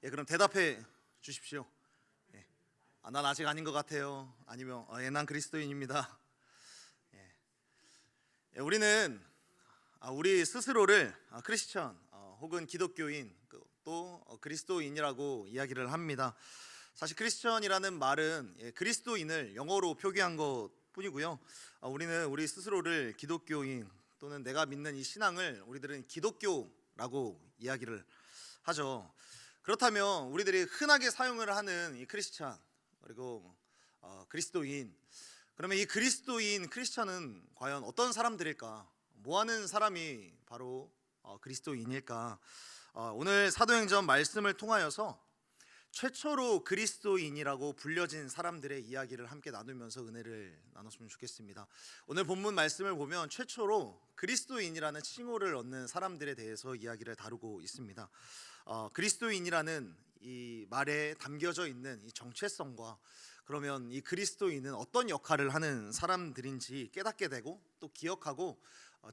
그럼 대답해 주십시오. 예. 난 아직 아닌 것 같아요. 아니면 난 그리스도인입니다. 예. 우리는 우리 스스로를 크리스천 혹은 기독교인 또 그리스도인이라고 이야기를 합니다. 사실 크리스천이라는 말은 그리스도인을 영어로 표기한 것 뿐이고요. 우리는 우리 스스로를 기독교인 또는 내가 믿는 이 신앙을 우리들은 기독교라고 이야기를 하죠. 그렇다면 우리들이 흔하게 사용을 하는 이 크리스찬 그리고 그리스도인, 그러면 이 그리스도인 크리스찬은 과연 어떤 사람들일까? 뭐 하는 사람이 바로 그리스도인일까? 오늘 사도행전 말씀을 통하여서 최초로 그리스도인이라고 불려진 사람들의 이야기를 함께 나누면서 은혜를 나눴으면 좋겠습니다. 오늘 본문 말씀을 보면 최초로 그리스도인이라는 칭호를 얻는 사람들에 대해서 이야기를 다루고 있습니다. 그리스도인이라는 이 말에 담겨져 있는 이 정체성과 그러면 이 그리스도인은 어떤 역할을 하는 사람들인지 깨닫게 되고 또 기억하고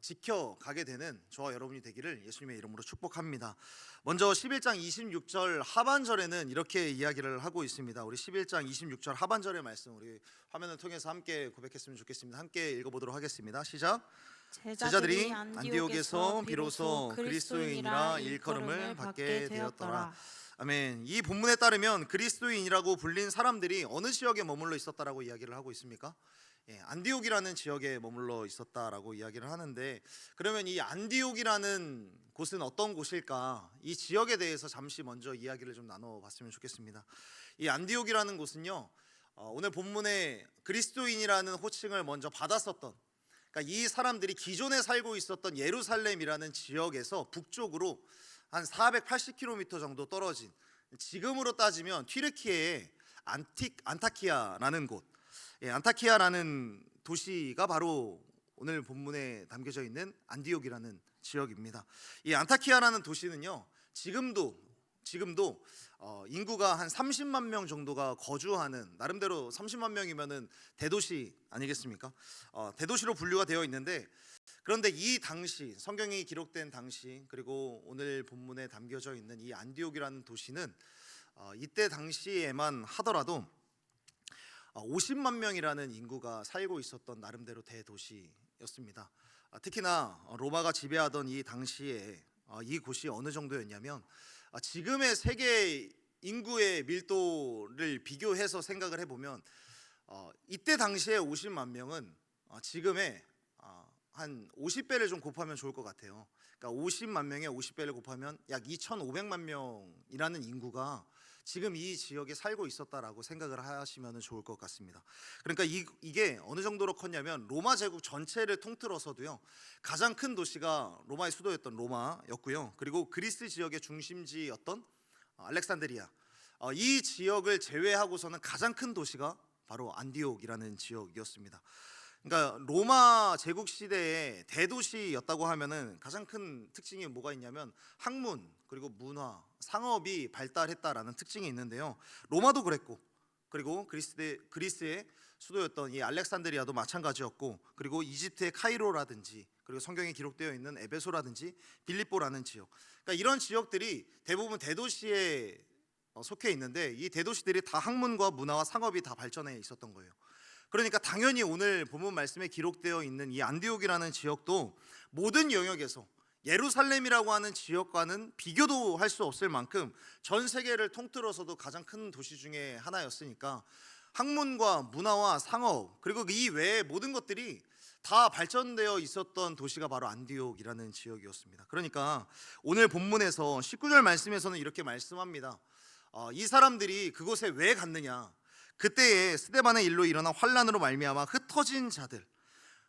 지켜가게 되는 저와 여러분이 되기를 예수님의 이름으로 축복합니다. 먼저 11장 26절 하반절에는 이렇게 이야기를 하고 있습니다. 우리 11장 26절 하반절의 말씀 우리 화면을 통해서 함께 고백했으면 좋겠습니다. 함께 읽어보도록 하겠습니다. 시작. 제자들이 안디옥에서 비로소 그리스도인이라 일컬음을 받게 되었더라. 아멘. 이 본문에 따르면 그리스도인이라고 불린 사람들이 어느 지역에 머물러 있었다라고 이야기를 하고 있습니까? 안디옥이라는 지역에 머물러 있었다라고 이야기를 하는데, 그러면 이 안디옥이라는 곳은 어떤 곳일까? 이 지역에 대해서 잠시 먼저 이야기를 좀 나눠봤으면 좋겠습니다. 이 안디옥이라는 곳은요, 오늘 본문에 그리스도인이라는 호칭을 먼저 받았었던, 그러니까 이 사람들이 기존에 살고 있었던 예루살렘이라는 지역에서 북쪽으로 한 480km 정도 떨어진, 지금으로 따지면 튀르키예의 안타키아라는 곳, 안타키아라는 도시가 바로 오늘 본문에 담겨져 있는 안디옥이라는 지역입니다. 이 안타키아라는 도시는요, 지금도 인구가 한 30만 명 정도가 거주하는, 나름대로 30만 명이면은 대도시 아니겠습니까? 대도시로 분류가 되어 있는데, 그런데 이 당시 성경이 기록된 당시, 그리고 오늘 본문에 담겨져 있는 이 안디옥이라는 도시는 이때 당시에만 하더라도 50만 명이라는 인구가 살고 있었던 나름대로 대도시였습니다. 특히나 로마가 지배하던 이 당시에 이 곳이 어느 정도였냐면, 지금의 세계 인구의 밀도를 비교해서 생각을 해보면 이때 당시에 50만 명은 지금의 한 50배를 좀 곱하면 좋을 것 같아요. 그러니까 50만 명에 50배를 곱하면 약 2,500만 명이라는 인구가 지금 이 지역에 살고 있었다라고 생각을 하시면 좋을 것 같습니다. 그러니까 이게 어느 정도로 컸냐면 로마 제국 전체를 통틀어서도요, 가장 큰 도시가 로마의 수도였던 로마였고요, 그리고 그리스 지역의 중심지였던 알렉산드리아, 이 지역을 제외하고서는 가장 큰 도시가 바로 안디옥이라는 지역이었습니다. 그러니까 로마 제국 시대의 대도시였다고 하면은 가장 큰 특징이 뭐가 있냐면 학문 그리고 문화, 상업이 발달했다라는 특징이 있는데요. 로마도 그랬고, 그리고 그리스의 수도였던 이 알렉산드리아도 마찬가지였고, 그리고 이집트의 카이로라든지, 그리고 성경에 기록되어 있는 에베소라든지 빌립보라는 지역, 그러니까 이런 지역들이 대부분 대도시에 속해 있는데, 이 대도시들이 다 학문과 문화와 상업이 다 발전해 있었던 거예요. 그러니까 당연히 오늘 본문 말씀에 기록되어 있는 이 안디옥이라는 지역도 모든 영역에서 예루살렘이라고 하는 지역과는 비교도 할 수 없을 만큼 전 세계를 통틀어서도 가장 큰 도시 중에 하나였으니까 학문과 문화와 상업, 그리고 이 외의 모든 것들이 다 발전되어 있었던 도시가 바로 안디옥이라는 지역이었습니다. 그러니까 오늘 본문에서 19절 말씀에서는 이렇게 말씀합니다. 이 사람들이 그곳에 왜 갔느냐? 그때에 스데반의 일로 일어난 환란으로 말미암아 흩어진 자들,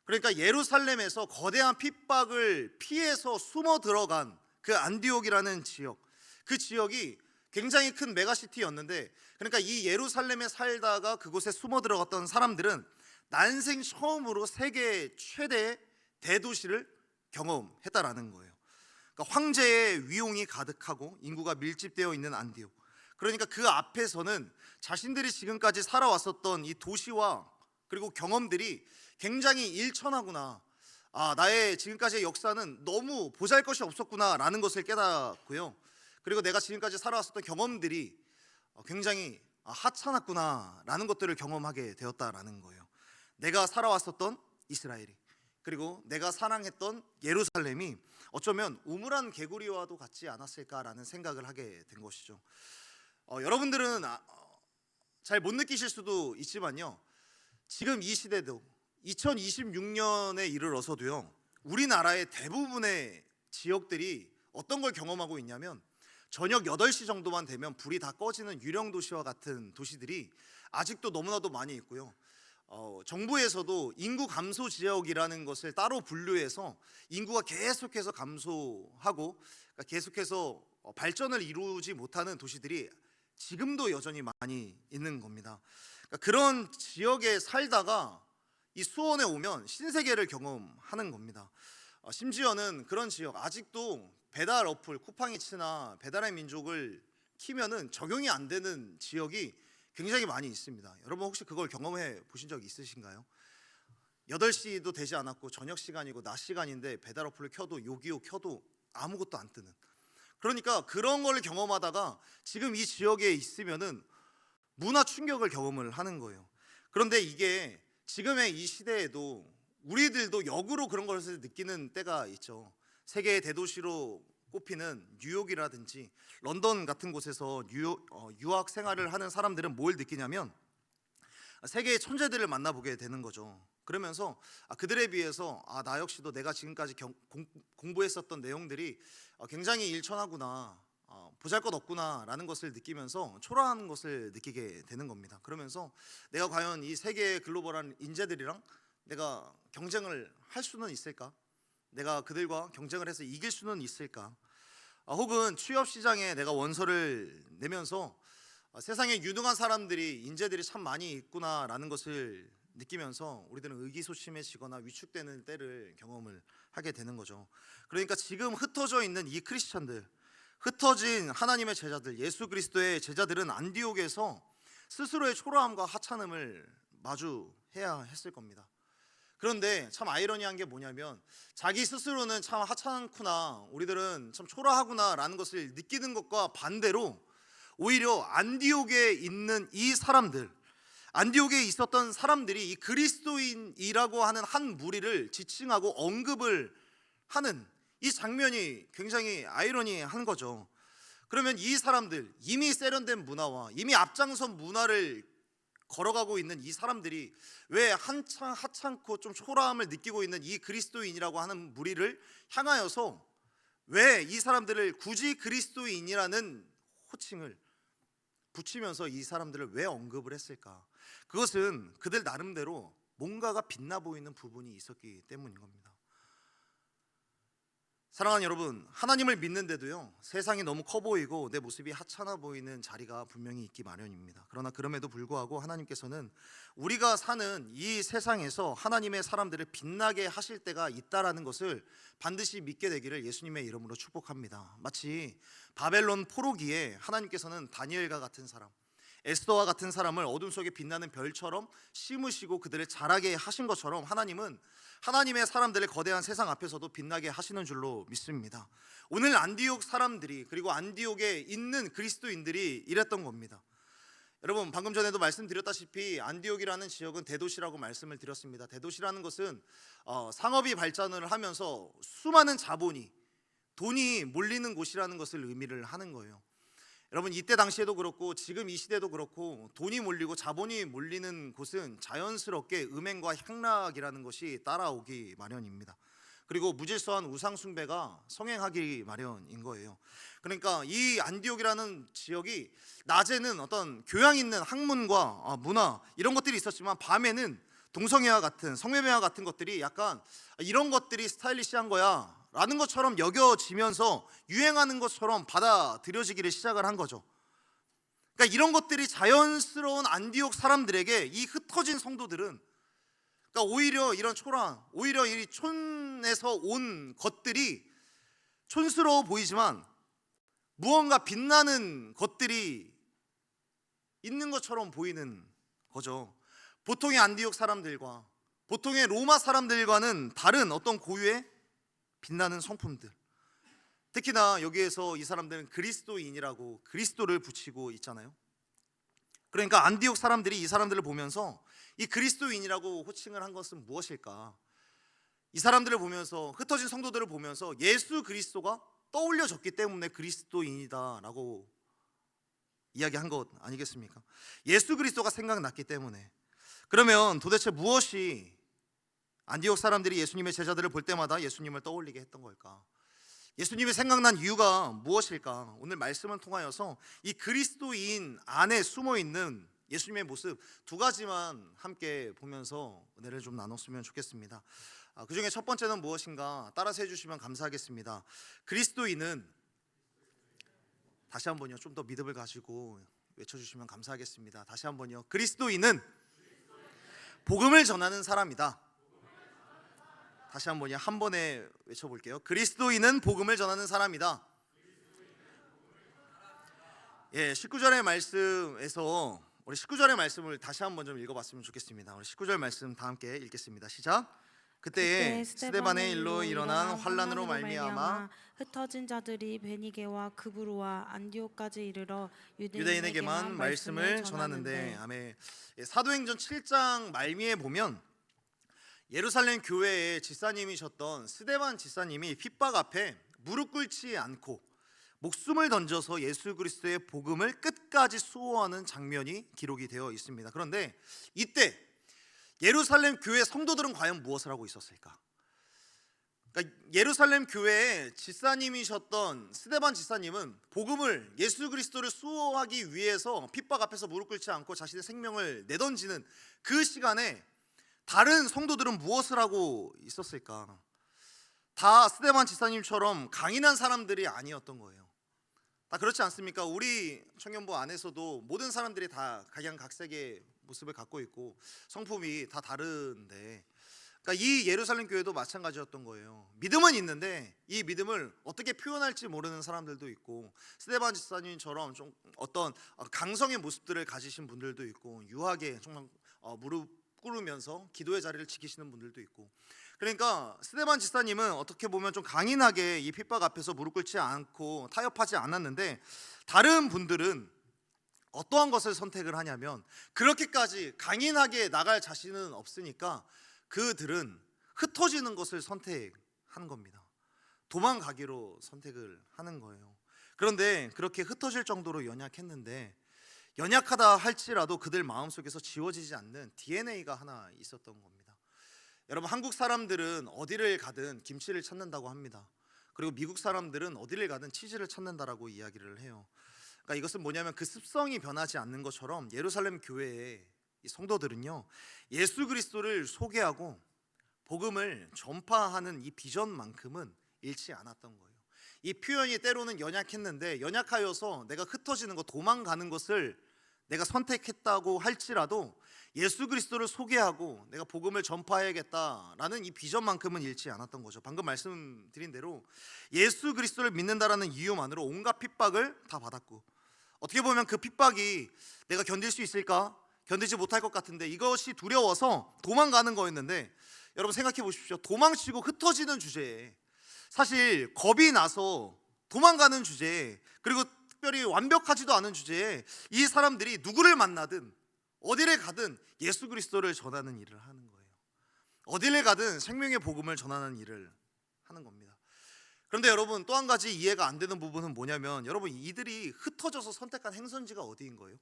그러니까 예루살렘에서 거대한 핍박을 피해서 숨어 들어간 그 안디옥이라는 지역, 그 지역이 굉장히 큰 메가시티였는데, 그러니까 이 예루살렘에 살다가 그곳에 숨어 들어갔던 사람들은 난생 처음으로 세계 최대의 대도시를 경험했다라는 거예요. 그러니까 황제의 위용이 가득하고 인구가 밀집되어 있는 안디옥, 그러니까 그 앞에서는 자신들이 지금까지 살아왔었던 이 도시와 그리고 경험들이 굉장히 일천하구나, 나의 지금까지의 역사는 너무 보잘것이 없었구나 라는 것을 깨닫고요, 그리고 내가 지금까지 살아왔었던 경험들이 굉장히 하찮았구나라는 것들을 경험하게 되었다라는 거예요. 내가 살아왔었던 이스라엘이, 그리고 내가 사랑했던 예루살렘이 어쩌면 우물한 개구리와도 같지 않았을까라는 생각을 하게 된 것이죠. 여러분들은 잘 못 느끼실 수도 있지만요, 지금 이 시대도 2026년에 이르러서도요, 우리나라의 대부분의 지역들이 어떤 걸 경험하고 있냐면, 저녁 8시 정도만 되면 불이 다 꺼지는 유령 도시와 같은 도시들이 아직도 너무나도 많이 있고요. 정부에서도 인구 감소 지역이라는 것을 따로 분류해서 인구가 계속해서 감소하고 계속해서 발전을 이루지 못하는 도시들이 지금도 여전히 많이 있는 겁니다. 그런 지역에 살다가 이 수원에 오면 신세계를 경험하는 겁니다. 심지어는 그런 지역, 아직도 배달 어플 쿠팡이츠나 배달의 민족을 키면은 적용이 안 되는 지역이 굉장히 많이 있습니다. 여러분 혹시 그걸 경험해 보신 적 있으신가요? 8시도 되지 않았고 저녁 시간이고 낮 시간인데 배달 어플을 켜도 요기요 켜도 아무것도 안 뜨는, 그러니까 그런 걸 경험하다가 지금 이 지역에 있으면은 문화 충격을 경험을 하는 거예요. 그런데 이게 지금의 이 시대에도 우리들도 역으로 그런 것을 느끼는 때가 있죠. 세계의 대도시로 꼽히는 뉴욕이라든지 런던 같은 곳에서 유학 생활을 하는 사람들은 뭘 느끼냐면 세계의 천재들을 만나보게 되는 거죠. 그러면서 그들에 비해서 나 역시도 내가 지금까지 공부했었던 내용들이 굉장히 일천하구나, 보잘것없구나 라는 것을 느끼면서 초라한 것을 느끼게 되는 겁니다. 그러면서 내가 과연 이 세계의 글로벌한 인재들이랑 내가 경쟁을 할 수는 있을까? 내가 그들과 경쟁을 해서 이길 수는 있을까? 혹은 취업 시장에 내가 원서를 내면서 세상에 유능한 사람들이, 인재들이 참 많이 있구나라는 것을 느끼면서 우리들은 의기소침해지거나 위축되는 때를 경험을 하게 되는 거죠. 그러니까 지금 흩어져 있는 이 크리스천들, 흩어진 하나님의 제자들, 예수 그리스도의 제자들은 안디옥에서 스스로의 초라함과 하찮음을 마주해야 했을 겁니다. 그런데 참 아이러니한 게 뭐냐면, 자기 스스로는 참 하찮구나, 우리들은 참 초라하구나 라는 것을 느끼는 것과 반대로 오히려 안디옥에 있는 이 사람들, 안디옥에 있었던 사람들이 이 그리스도인이라고 하는 한 무리를 지칭하고 언급을 하는 이 장면이 굉장히 아이러니한 거죠. 그러면 이 사람들, 이미 세련된 문화와 이미 앞장선 문화를 걸어가고 있는 이 사람들이 왜 한창 하찮고 좀 초라함을 느끼고 있는 이 그리스도인이라고 하는 무리를 향하여서 왜 이 사람들을 굳이 그리스도인이라는 호칭을 붙이면서 이 사람들을 왜 언급을 했을까? 그것은 그들 나름대로 뭔가가 빛나 보이는 부분이 있었기 때문인 겁니다. 사랑하는 여러분, 하나님을 믿는데도요, 세상이 너무 커 보이고 내 모습이 하찮아 보이는 자리가 분명히 있기 마련입니다. 그러나 그럼에도 불구하고 하나님께서는 우리가 사는 이 세상에서 하나님의 사람들을 빛나게 하실 때가 있다라는 것을 반드시 믿게 되기를 예수님의 이름으로 축복합니다. 마치 바벨론 포로기에 하나님께서는 다니엘과 같은 사람, 에스더와 같은 사람을 어둠 속에 빛나는 별처럼 심으시고 그들을 자라게 하신 것처럼 하나님은 하나님의 사람들을 거대한 세상 앞에서도 빛나게 하시는 줄로 믿습니다. 오늘 안디옥 사람들이, 그리고 안디옥에 있는 그리스도인들이 이랬던 겁니다. 여러분, 방금 전에도 말씀드렸다시피 안디옥이라는 지역은 대도시라고 말씀을 드렸습니다. 대도시라는 것은 상업이 발전을 하면서 수많은 자본이, 돈이 몰리는 곳이라는 것을 의미를 하는 거예요. 여러분, 이때 당시에도 그렇고 지금 이 시대도 그렇고 돈이 몰리고 자본이 몰리는 곳은 자연스럽게 음행과 향락이라는 것이 따라오기 마련입니다. 그리고 무질서한 우상 숭배가 성행하기 마련인 거예요. 그러니까 이 안디옥이라는 지역이 낮에는 어떤 교양 있는 학문과 문화 이런 것들이 있었지만 밤에는 동성애와 같은, 성매매와 같은 것들이 약간 이런 것들이 스타일리시한 거야 라는 것처럼 여겨지면서 유행하는 것처럼 받아들여지기를 시작을 한 거죠. 그러니까 이런 것들이 자연스러운 안디옥 사람들에게 이 흩어진 성도들은, 그러니까 오히려 이런 초라한, 오히려 이 촌에서 온 것들이 촌스러워 보이지만 무언가 빛나는 것들이 있는 것처럼 보이는 거죠. 보통의 안디옥 사람들과 보통의 로마 사람들과는 다른 어떤 고유의 빛나는 성품들, 특히나 여기에서 이 사람들은 그리스도인이라고 그리스도를 붙이고 있잖아요. 그러니까 안디옥 사람들이 이 사람들을 보면서 이 그리스도인이라고 호칭을 한 것은 무엇일까? 이 사람들을 보면서, 흩어진 성도들을 보면서 예수 그리스도가 떠올려졌기 때문에 그리스도인이다라고 이야기한 것 아니겠습니까? 예수 그리스도가 생각났기 때문에. 그러면 도대체 무엇이 안디옥 사람들이 예수님의 제자들을 볼 때마다 예수님을 떠올리게 했던 걸까? 예수님이 생각난 이유가 무엇일까? 오늘 말씀을 통하여서 이 그리스도인 안에 숨어있는 예수님의 모습 두 가지만 함께 보면서 은혜를 좀 나눴으면 좋겠습니다. 그 중에 첫 번째는 무엇인가 따라서 해주시면 감사하겠습니다. 그리스도인은, 다시 한번요, 좀 더 믿음을 가지고 외쳐주시면 감사하겠습니다. 다시 한번요, 그리스도인은 복음을 전하는 사람이다. 다시 한번요, 한 번에 외쳐볼게요. 그리스도인은 복음을 전하는 사람이다. 19절의 말씀에서 우리 19절의 말씀을 다시 한번 좀 읽어봤으면 좋겠습니다. 우리 19절 말씀 다 함께 읽겠습니다. 시작. 그때에 스데반의 일로 일어난 환난으로 말미암아 흩어진 자들이 베니게와 그브로와 안디옥까지 이르러 유대인에게만 말씀을 전하는데. 아멘. 사도행전 7장 말미에 보면 예루살렘 교회의 지사님이셨던 스데반 지사님이 핍박 앞에 무릎 꿇지 않고 목숨을 던져서 예수 그리스도의 복음을 끝까지 수호하는 장면이 기록이 되어 있습니다. 그런데 이때 예루살렘 교회 성도들은 과연 무엇을 하고 있었을까? 그러니까 예루살렘 교회의 지사님이셨던 스데반 지사님은 복음을, 예수 그리스도를 수호하기 위해서 핍박 앞에서 무릎 꿇지 않고 자신의 생명을 내던지는 그 시간에 다른 성도들은 무엇을 하고 있었을까? 다 스데반 지사님처럼 강인한 사람들이 아니었던 거예요. 다 그렇지 않습니까? 우리 청년부 안에서도 모든 사람들이 다 각양각색의 모습을 갖고 있고 성품이 다 다른데, 그러니까 이 예루살렘 교회도 마찬가지였던 거예요. 믿음은 있는데 이 믿음을 어떻게 표현할지 모르는 사람들도 있고, 스데반 지사님처럼 좀 어떤 강성의 모습들을 가지신 분들도 있고, 유하게 정말 무릎 꿇으면서 기도의 자리를 지키시는 분들도 있고. 그러니까 스데반 지사님은 어떻게 보면 좀 강인하게 이 핍박 앞에서 무릎 꿇지 않고 타협하지 않았는데, 다른 분들은 어떠한 것을 선택을 하냐면, 그렇게까지 강인하게 나갈 자신은 없으니까 그들은 흩어지는 것을 선택하는 겁니다. 도망가기로 선택을 하는 거예요. 그런데 그렇게 흩어질 정도로 연약했는데, 연약하다 할지라도 그들 마음속에서 지워지지 않는 DNA가 하나 있었던 겁니다. 여러분, 한국 사람들은 어디를 가든 김치를 찾는다고 합니다. 그리고 미국 사람들은 어디를 가든 치즈를 찾는다라고 이야기를 해요. 그러니까 이것은 뭐냐면 그 습성이 변하지 않는 것처럼 예루살렘 교회의 이 성도들은요, 예수 그리스도를 소개하고 복음을 전파하는 이 비전만큼은 잃지 않았던 거예요. 이 표현이 때로는 연약했는데, 연약하여서 내가 흩어지는 것, 도망가는 것을 내가 선택했다고 할지라도 예수 그리스도를 소개하고 내가 복음을 전파해야겠다라는 이 비전만큼은 잃지 않았던 거죠. 방금 말씀드린 대로 예수 그리스도를 믿는다라는 이유만으로 온갖 핍박을 다 받았고, 어떻게 보면 그 핍박이 내가 견딜 수 있을까? 견디지 못할 것 같은데 이것이 두려워서 도망가는 거였는데, 여러분 생각해 보십시오. 도망치고 흩어지는 주제에, 사실 겁이 나서 도망가는 주제에, 그리고 특별히 완벽하지도 않은 주제에 이 사람들이 누구를 만나든 어디를 가든 예수 그리스도를 전하는 일을 하는 거예요. 어디를 가든 생명의 복음을 전하는 일을 하는 겁니다. 그런데 여러분, 또 한 가지 이해가 안 되는 부분은 뭐냐면, 여러분, 이들이 흩어져서 선택한 행선지가 어디인 거예요?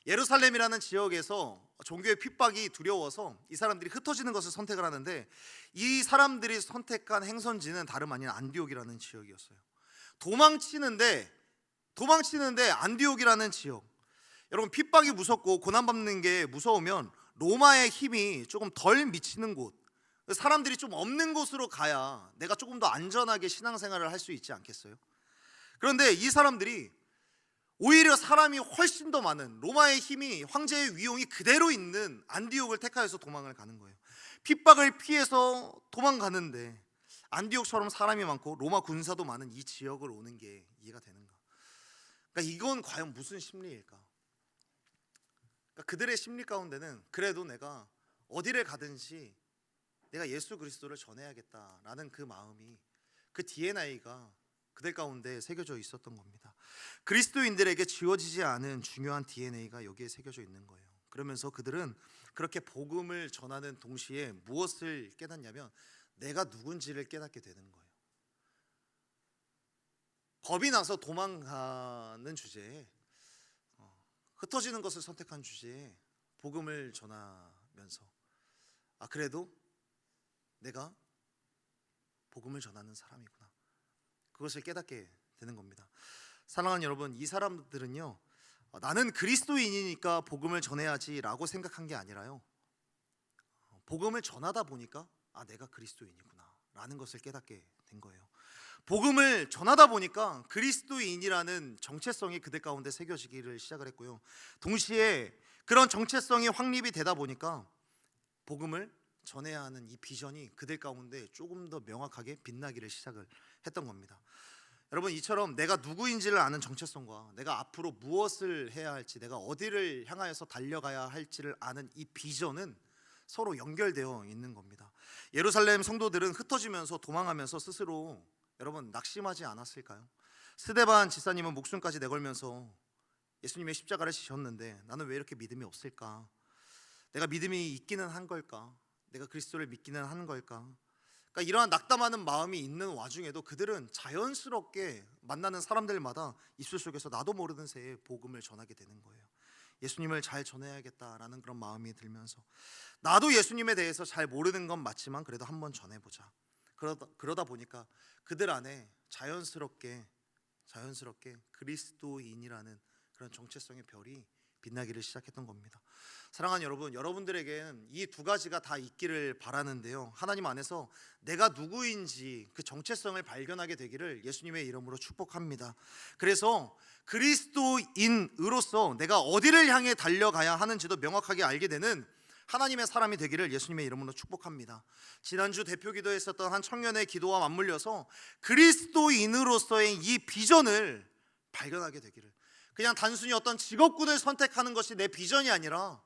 예루살렘이라는 지역에서 종교의 핍박이 두려워서 이 사람들이 흩어지는 것을 선택을 하는데, 이 사람들이 선택한 행선지는 다름 아닌 안디옥이라는 지역이었어요. 도망치는데 안디옥이라는 지역. 여러분, 핍박이 무섭고 고난받는 게 무서우면 로마의 힘이 조금 덜 미치는 곳, 사람들이 좀 없는 곳으로 가야 내가 조금 더 안전하게 신앙생활을 할 수 있지 않겠어요? 그런데 이 사람들이 오히려 사람이 훨씬 더 많은, 로마의 힘이, 황제의 위용이 그대로 있는 안디옥을 택하여서 도망을 가는 거예요. 핍박을 피해서 도망가는데 안디옥처럼 사람이 많고 로마 군사도 많은 이 지역을 오는 게 이해가 되는가? 그러니까 이건 과연 무슨 심리일까? 그러니까 그들의 심리 가운데는 그래도 내가 어디를 가든지 내가 예수 그리스도를 전해야겠다라는 그 마음이, 그 DNA가 그들 가운데 새겨져 있었던 겁니다. 그리스도인들에게 지워지지 않은 중요한 DNA가 여기에 새겨져 있는 거예요. 그러면서 그들은 그렇게 복음을 전하는 동시에 무엇을 깨닫냐면 내가 누군지를 깨닫게 되는 거예요. 겁이 나서 도망가는 주제에 흩어지는 것을 선택한 주제에 복음을 전하면서 그래도 내가 복음을 전하는 사람이구나, 그것을 깨닫게 되는 겁니다. 사랑하는 여러분, 이 사람들은요 나는 그리스도인이니까 복음을 전해야지 라고 생각한 게 아니라요, 복음을 전하다 보니까 내가 그리스도인이구나 라는 것을 깨닫게 된 거예요. 복음을 전하다 보니까 그리스도인이라는 정체성이 그들 가운데 새겨지기를 시작을 했고요, 동시에 그런 정체성이 확립이 되다 보니까 복음을 전해야 하는 이 비전이 그들 가운데 조금 더 명확하게 빛나기를 시작을 했던 겁니다. 여러분, 이처럼 내가 누구인지를 아는 정체성과 내가 앞으로 무엇을 해야 할지, 내가 어디를 향하여서 달려가야 할지를 아는 이 비전은 서로 연결되어 있는 겁니다. 예루살렘 성도들은 흩어지면서 도망하면서 스스로 여러분 낙심하지 않았을까요? 스데반 지사님은 목숨까지 내걸면서 예수님의 십자가를 지셨는데 나는 왜 이렇게 믿음이 없을까? 내가 믿음이 있기는 한 걸까? 내가 그리스도를 믿기는 한 걸까? 그러니까 이러한 낙담하는 마음이 있는 와중에도 그들은 자연스럽게 만나는 사람들마다 입술 속에서 나도 모르는 새에 복음을 전하게 되는 거예요. 예수님을 잘 전해야겠다라는 그런 마음이 들면서 나도 예수님에 대해서 잘 모르는 건 맞지만 그래도 한번 전해보자. 그러다 보니까 그들 안에 자연스럽게 그리스도인이라는 그런 정체성의 별이 빛나기를 시작했던 겁니다. 사랑하는 여러분, 여러분들에게는 이 두 가지가 다 있기를 바라는데요, 하나님 안에서 내가 누구인지 그 정체성을 발견하게 되기를 예수님의 이름으로 축복합니다. 그래서 그리스도인으로서 내가 어디를 향해 달려가야 하는지도 명확하게 알게 되는 하나님의 사람이 되기를 예수님의 이름으로 축복합니다. 지난주 대표기도에 있었던 한 청년의 기도와 맞물려서 그리스도인으로서의 이 비전을 발견하게 되기를, 그냥 단순히 어떤 직업군을 선택하는 것이 내 비전이 아니라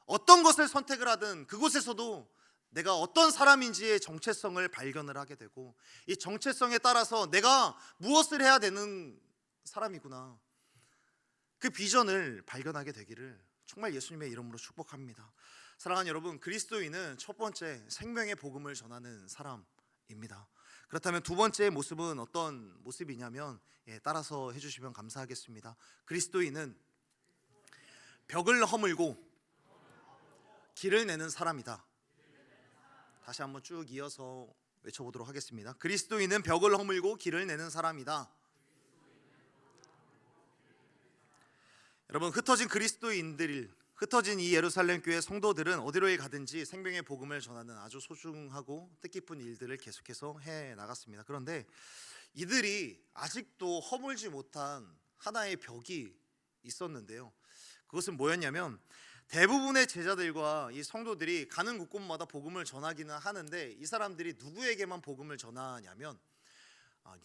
어떤 것을 선택을 하든 그곳에서도 내가 어떤 사람인지의 정체성을 발견을 하게 되고 이 정체성에 따라서 내가 무엇을 해야 되는 사람이구나, 그 비전을 발견하게 되기를 정말 예수님의 이름으로 축복합니다. 사랑하는 여러분, 그리스도인은 첫 번째 생명의 복음을 전하는 사람입니다. 그렇다면 두 번째 모습은 어떤 모습이냐면 따라서 해주시면 감사하겠습니다. 그리스도인은 벽을 허물고 길을 내는 사람이다. 다시 한번 쭉 이어서 외쳐보도록 하겠습니다. 그리스도인은 벽을 허물고 길을 내는 사람이다. 여러분, 흩어진 이 예루살렘 교회 성도들은 어디로 가든지 생명의 복음을 전하는 아주 소중하고 뜻깊은 일들을 계속해서 해 나갔습니다. 그런데 이들이 아직도 허물지 못한 하나의 벽이 있었는데요, 그것은 뭐였냐면 대부분의 제자들과 이 성도들이 가는 곳곳마다 복음을 전하기는 하는데 이 사람들이 누구에게만 복음을 전하냐면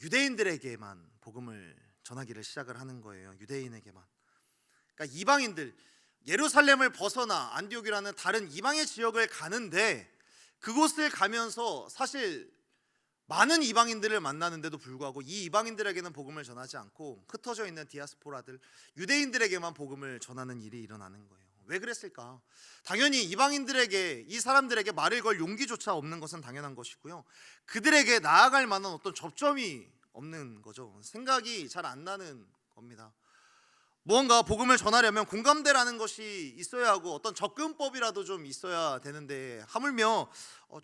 유대인들에게만 복음을 전하기를 시작을 하는 거예요. 유대인에게만. 그러니까 이방인들, 예루살렘을 벗어나 안디옥이라는 다른 이방의 지역을 가는데 그곳을 가면서 사실 많은 이방인들을 만나는데도 불구하고 이 이방인들에게는 복음을 전하지 않고 흩어져 있는 디아스포라들, 유대인들에게만 복음을 전하는 일이 일어나는 거예요. 왜 그랬을까? 당연히 이방인들에게, 이 사람들에게 말을 걸 용기조차 없는 것은 당연한 것이고요, 그들에게 나아갈 만한 어떤 접점이 없는 거죠. 생각이 잘 안 나는 겁니다. 무언가 복음을 전하려면 공감대라는 것이 있어야 하고 어떤 접근법이라도 좀 있어야 되는데 하물며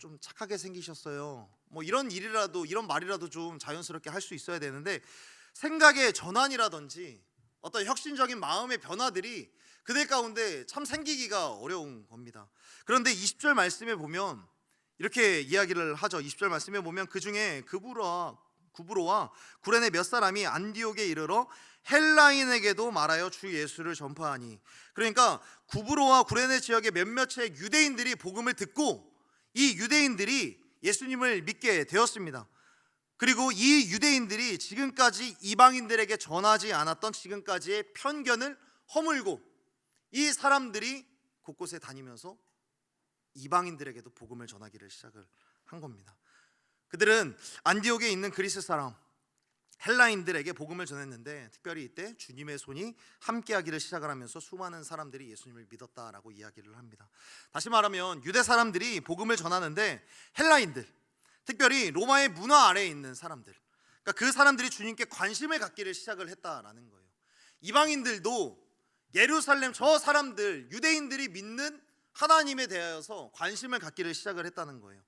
좀 착하게 생기셨어요, 뭐 이런 일이라도, 이런 말이라도 좀 자연스럽게 할 수 있어야 되는데 생각의 전환이라든지 어떤 혁신적인 마음의 변화들이 그들 가운데 참 생기기가 어려운 겁니다. 그런데 20절 말씀에 보면 이렇게 이야기를 하죠. 20절 말씀에 보면 그 중에 구브로와 구레네 몇 사람이 안디옥에 이르러 헬라인에게도 말하여 주 예수를 전파하니, 그러니까 구브로와 구레네 지역의 몇몇의 유대인들이 복음을 듣고 이 유대인들이 예수님을 믿게 되었습니다. 그리고 이 유대인들이 지금까지 이방인들에게 전하지 않았던 지금까지의 편견을 허물고 이 사람들이 곳곳에 다니면서 이방인들에게도 복음을 전하기를 시작을 한 겁니다. 그들은 안디옥에 있는 그리스 사람, 헬라인들에게 복음을 전했는데 특별히 이때 주님의 손이 함께하기를 시작을 하면서 수많은 사람들이 예수님을 믿었다라고 이야기를 합니다. 다시 말하면 유대 사람들이 복음을 전하는데 헬라인들, 특별히 로마의 문화 아래에 있는 사람들, 그러니까 그 사람들이 주님께 관심을 갖기를 시작을 했다라는 거예요. 이방인들도 예루살렘 저 사람들, 유대인들이 믿는 하나님에 대하여서 관심을 갖기를 시작을 했다는 거예요.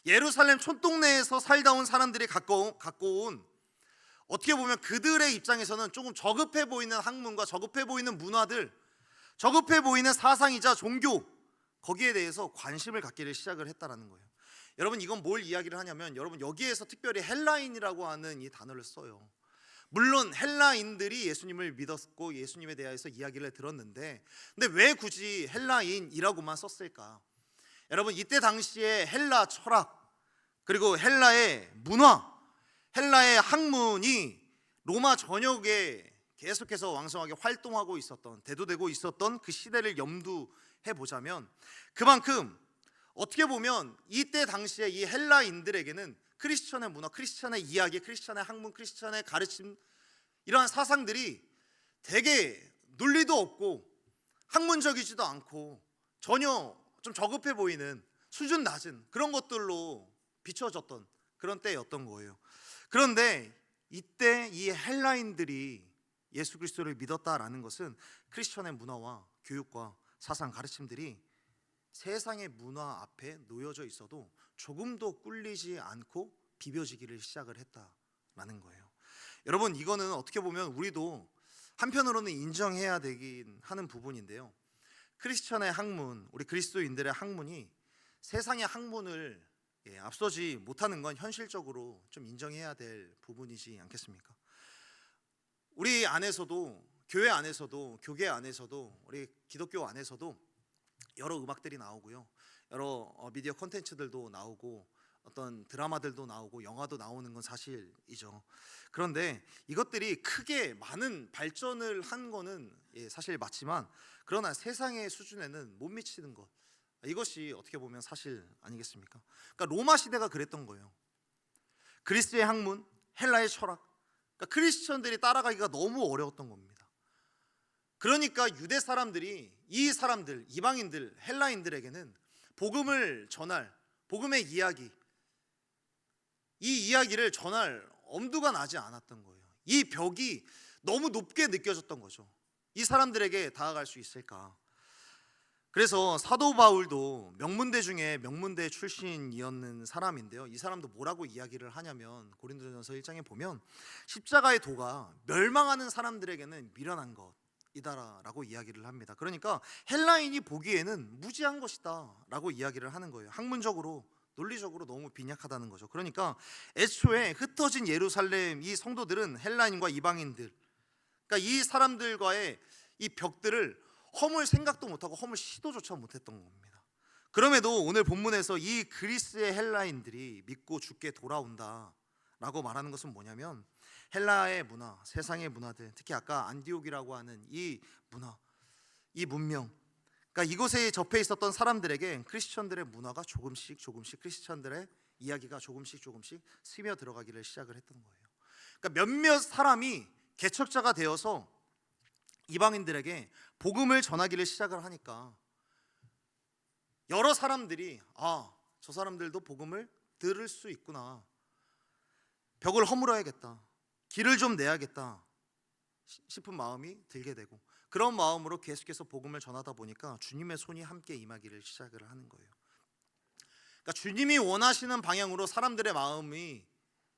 예루살렘 촌동네에서 살다 온 사람들이 갖고 온 어떻게 보면 그들의 입장에서는 조금 저급해 보이는 학문과 저급해 보이는 문화들, 저급해 보이는 사상이자 종교, 거기에 대해서 관심을 갖기를 시작을 했다라는 거예요. 여러분, 이건 뭘 이야기를 하냐면, 여러분 여기에서 특별히 헬라인이라고 하는 이 단어를 써요. 물론 헬라인들이 예수님을 믿었고 예수님에 대해서 이야기를 들었는데, 근데 왜 굳이 헬라인이라고만 썼을까? 여러분, 이때 당시에 헬라 철학, 그리고 헬라의 문화, 헬라의 학문이 로마 전역에 계속해서 왕성하게 활동하고 있었던, 대두되고 있었던 그 시대를 염두해 보자면, 그만큼 어떻게 보면 이때 당시에 이 헬라인들에게는 크리스천의 문화, 크리스천의 이야기, 크리스천의 학문, 크리스천의 가르침, 이러한 사상들이 되게 논리도 없고 학문적이지도 않고 전혀 좀 저급해 보이는 수준 낮은 그런 것들로 비춰졌던 그런 때였던 거예요. 그런데 이때 이 헬라인들이 예수 그리스도를 믿었다라는 것은 크리스천의 문화와 교육과 사상 가르침들이 세상의 문화 앞에 놓여져 있어도 조금도 꿀리지 않고 비벼지기를 시작을 했다라는 거예요. 여러분, 이거는 어떻게 보면 우리도 한편으로는 인정해야 되긴 하는 부분인데요, 크리스천의 학문, 우리 그리스도인들의 학문이 세상의 학문을 앞서지 못하는 건 현실적으로 좀 인정해야 될 부분이지 않겠습니까? 우리 안에서도, 교회 안에서도, 교계 안에서도, 우리 기독교 안에서도 여러 음악들이 나오고요, 여러 미디어 콘텐츠들도 나오고, 어떤 드라마들도 나오고, 영화도 나오는 건 사실이죠. 그런데 이것들이 크게 많은 발전을 한 거는 사실 맞지만, 그러나 세상의 수준에는 못 미치는 것, 이것이 어떻게 보면 사실 아니겠습니까? 그러니까 로마 시대가 그랬던 거예요. 그리스의 학문, 헬라의 철학, 그러니까 크리스천들이 따라가기가 너무 어려웠던 겁니다. 그러니까 유대 사람들이 이 사람들, 이방인들, 헬라인들에게는 복음을 전할, 복음의 이야기, 이 이야기를 전할 엄두가 나지 않았던 거예요. 이 벽이 너무 높게 느껴졌던 거죠. 이 사람들에게 다가갈 수 있을까? 그래서 사도 바울도 명문대 중에 명문대 출신이었는 사람인데요, 이 사람도 뭐라고 이야기를 하냐면, 고린도전서 1장에 보면 십자가의 도가 멸망하는 사람들에게는 미련한 것이다라고 이야기를 합니다. 그러니까 헬라인이 보기에는 무지한 것이다 라고 이야기를 하는 거예요. 학문적으로, 논리적으로 너무 빈약하다는 거죠. 그러니까 애초에 흩어진 예루살렘 이 성도들은 헬라인과 이방인들, 그러니까 이 사람들과의 이 벽들을 허물 생각도 못하고 허물 시도조차 못했던 겁니다. 그럼에도 오늘 본문에서 이 그리스의 헬라인들이 믿고 주께 돌아온다라고 말하는 것은 뭐냐면, 헬라의 문화, 세상의 문화들, 특히 아까 안디옥이라고 하는 이 문화, 이 문명, 그러니까 이곳에 접해 있었던 사람들에게 크리스천들의 문화가 조금씩 크리스천들의 이야기가 조금씩 스며 들어가기를 시작을 했던 거예요. 그러니까 몇몇 사람이 개척자가 되어서 이방인들에게 복음을 전하기를 시작을 하니까 여러 사람들이 저 사람들도 복음을 들을 수 있구나, 벽을 허물어야겠다, 길을 좀 내야겠다 싶은 마음이 들게 되고, 그런 마음으로 계속해서 복음을 전하다 보니까 주님의 손이 함께 임하기를 시작을 하는 거예요. 그러니까 주님이 원하시는 방향으로 사람들의 마음이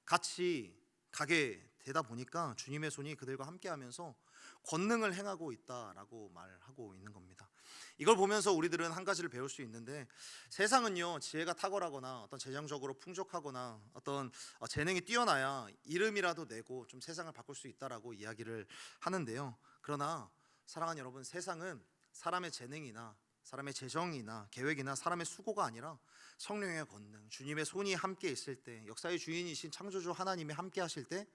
같이 가게 되다 보니까 주님의 손이 그들과 함께 하면서 권능을 행하고 있다라고 말하고 있는 겁니다. 이걸 보면서 우리들은 한 가지를 배울 수 있는데, 세상은요, 지혜가 탁월하거나 어떤 재정적으로 풍족하거나 어떤 재능이 뛰어나야 이름이라도 내고 좀 세상을 바꿀 수 있다라고 이야기를 하는데요, 그러나 사랑하는 여러분, 세상은 사람의 재능이나 사람의 재정이나 계획이나 사람의 수고가 아니라 성령의 권능, 주님의 손이 함께 있을 때, 역사의 주인이신 창조주 하나님이 함께 하실 때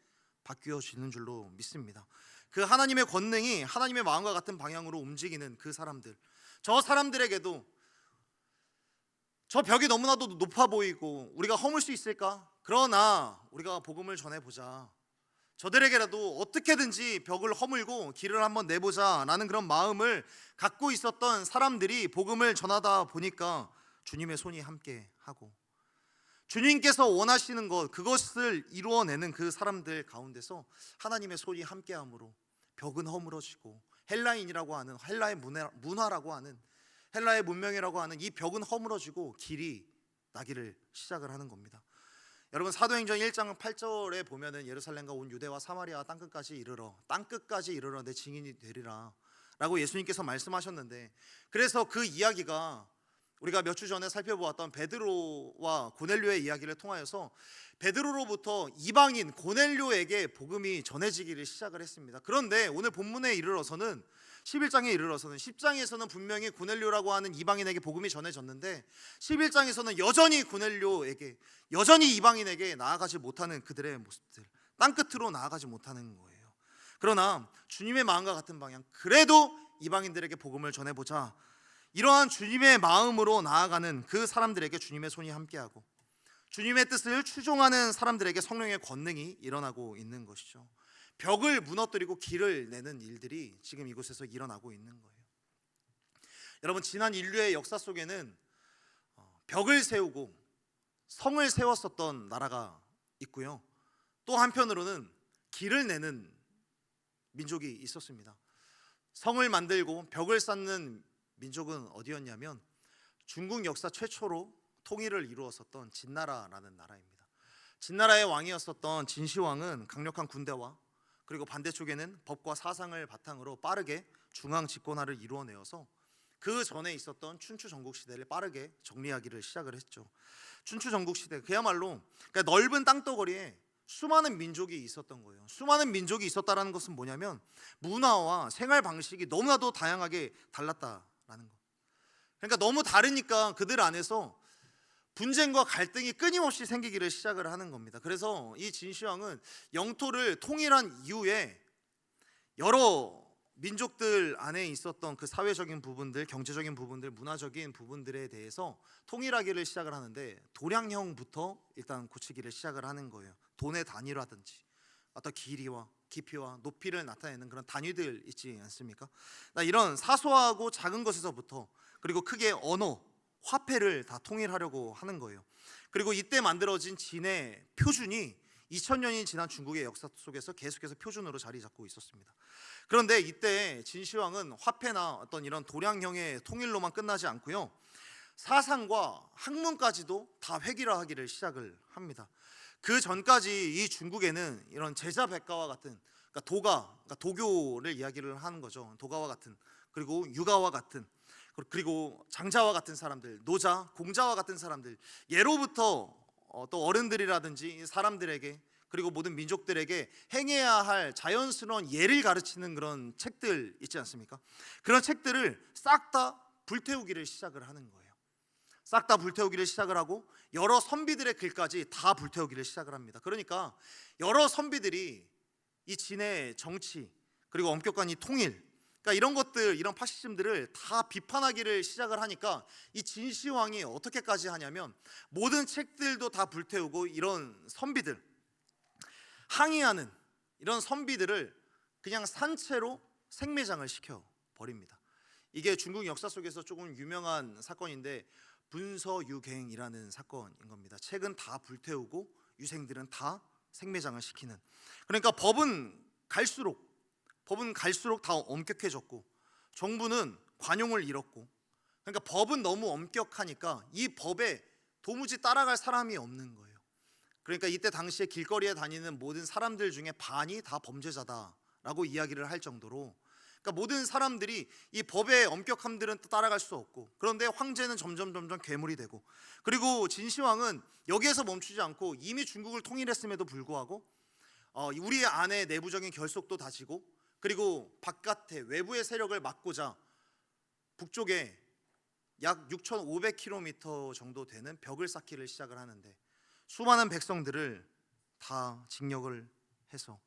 바뀌어지는 줄로 믿습니다. 그 하나님의 권능이 하나님의 마음과 같은 방향으로 움직이는 그 사람들, 저 사람들에게도 저 벽이 너무나도 높아 보이고 우리가 허물 수 있을까? 그러나 우리가 복음을 전해보자, 저들에게라도 어떻게든지 벽을 허물고 길을 한번 내보자라는 그런 마음을 갖고 있었던 사람들이 복음을 전하다 보니까 주님의 손이 함께 하고, 주님께서 원하시는 것, 그것을 이루어내는 그 사람들 가운데서 하나님의 손이 함께함으로 벽은 허물어지고, 헬라인이라고 하는, 헬라의 문화라고 하는, 헬라의 문명이라고 하는 이 벽은 허물어지고 길이 나기를 시작을 하는 겁니다. 여러분, 사도행전 1장 8절에 보면은 예루살렘과 온 유대와 사마리아 땅끝까지 이르러 내 증인이 되리라 라고 예수님께서 말씀하셨는데, 그래서 그 이야기가 우리가 몇 주 전에 살펴보았던 베드로와 고넬료의 이야기를 통하여서 베드로로부터 이방인 고넬료에게 복음이 전해지기를 시작을 했습니다. 그런데 오늘 본문에 이르러서는 11장에 이르러서는 10장에서는 분명히 고넬료라고 하는 이방인에게 복음이 전해졌는데 11장에서는 여전히 고넬료에게, 여전히 이방인에게 나아가지 못하는 그들의 모습들, 땅끝으로 나아가지 못하는 거예요. 그러나 주님의 마음과 같은 방향, 그래도 이방인들에게 복음을 전해보자, 이러한 주님의 마음으로 나아가는 그 사람들에게 주님의 손이 함께하고, 주님의 뜻을 추종하는 사람들에게 성령의 권능이 일어나고 있는 것이죠. 벽을 무너뜨리고 길을 내는 일들이 지금 이곳에서 일어나고 있는 거예요. 여러분, 지난 인류의 역사 속에는 벽을 세우고 성을 세웠었던 나라가 있고요, 또 한편으로는 길을 내는 민족이 있었습니다. 성을 만들고 벽을 쌓는 민족은 어디였냐면 중국 역사 최초로 통일을 이루었었던 진나라라는 나라입니다. 진나라의 왕이었었던 진시황은 강력한 군대와 그리고 반대쪽에는 법과 사상을 바탕으로 빠르게 중앙 집권화를 이루어내어서 그 전에 있었던 춘추 전국 시대를 빠르게 정리하기를 시작을 했죠. 춘추 전국 시대, 그야말로 그러니까 넓은 땅덩어리에 수많은 민족이 있었던 거예요. 수많은 민족이 있었다라는 것은 뭐냐면 문화와 생활 방식이 너무나도 다양하게 달랐다라는 거. 그러니까 너무 다르니까 그들 안에서 분쟁과 갈등이 끊임없이 생기기를 시작을 하는 겁니다. 그래서 이 진시황은 영토를 통일한 이후에 여러 민족들 안에 있었던 그 사회적인 부분들, 경제적인 부분들, 문화적인 부분들에 대해서 통일하기를 시작을 하는데 도량형부터 일단 고치기를 시작을 하는 거예요. 돈의 단위라든지 어떤 길이와 깊이와 높이를 나타내는 그런 단위들 있지 않습니까? 이런 사소하고 작은 것에서부터, 그리고 크게 언어, 화폐를 다 통일하려고 하는 거예요. 그리고 이때 만들어진 진의 표준이 2000년이 지난 중국의 역사 속에서 계속해서 표준으로 자리 잡고 있었습니다. 그런데 이때 진시황은 화폐나 어떤 이런 도량형의 통일로만 끝나지 않고요, 사상과 학문까지도 다 획일화하기를 시작을 합니다. 그 전까지 이 중국에는 이런 제자백가와 같은, 그러니까 도교를 이야기를 하는 거죠. 도가와 같은, 그리고 유가와 같은, 그리고 장자와 같은 사람들, 노자, 공자와 같은 사람들, 예로부터 또 어른들이라든지 사람들에게, 그리고 모든 민족들에게 행해야 할 자연스러운 예를 가르치는 그런 책들 있지 않습니까? 그런 책들을 싹 다 불태우기를 시작을 하는 거예요. 싹 다 불태우기를 시작을 하고 여러 선비들의 글까지 다 불태우기를 시작을 합니다. 그러니까 여러 선비들이 이 진의 정치, 그리고 엄격한 이 통일, 그러니까 이런 것들, 이런 파시즘들을 다 비판하기를 시작을 하니까 이 진시황이 어떻게까지 하냐면 모든 책들도 다 불태우고 이런 선비들, 항의하는 이런 선비들을 그냥 산채로 생매장을 시켜 버립니다. 이게 중국 역사 속에서 조금 유명한 사건인데 분서유갱이라는 사건인 겁니다. 책은 다 불태우고 유생들은 다 생매장을 시키는. 그러니까 법은 갈수록 다 엄격해졌고 정부는 관용을 잃었고, 그러니까 법은 너무 엄격하니까 이 법에 도무지 따라갈 사람이 없는 거예요. 그러니까 이때 당시에 길거리에 다니는 모든 사람들 중에 반이 다 범죄자다라고 이야기를 할 정도로, 그러니까 모든 사람들이 이 법의 엄격함들은 따라갈 수 없고, 그런데 황제는 점점 괴물이 되고, 그리고 진시황은 여기에서 멈추지 않고 이미 중국을 통일했음에도 불구하고 우리 안에 내부적인 결속도 다지고, 그리고 바깥에 외부의 세력을 막고자 북쪽에 약 6,500km 정도 되는 벽을 쌓기를 시작을 하는데 수많은 백성들을 다 징역을 해서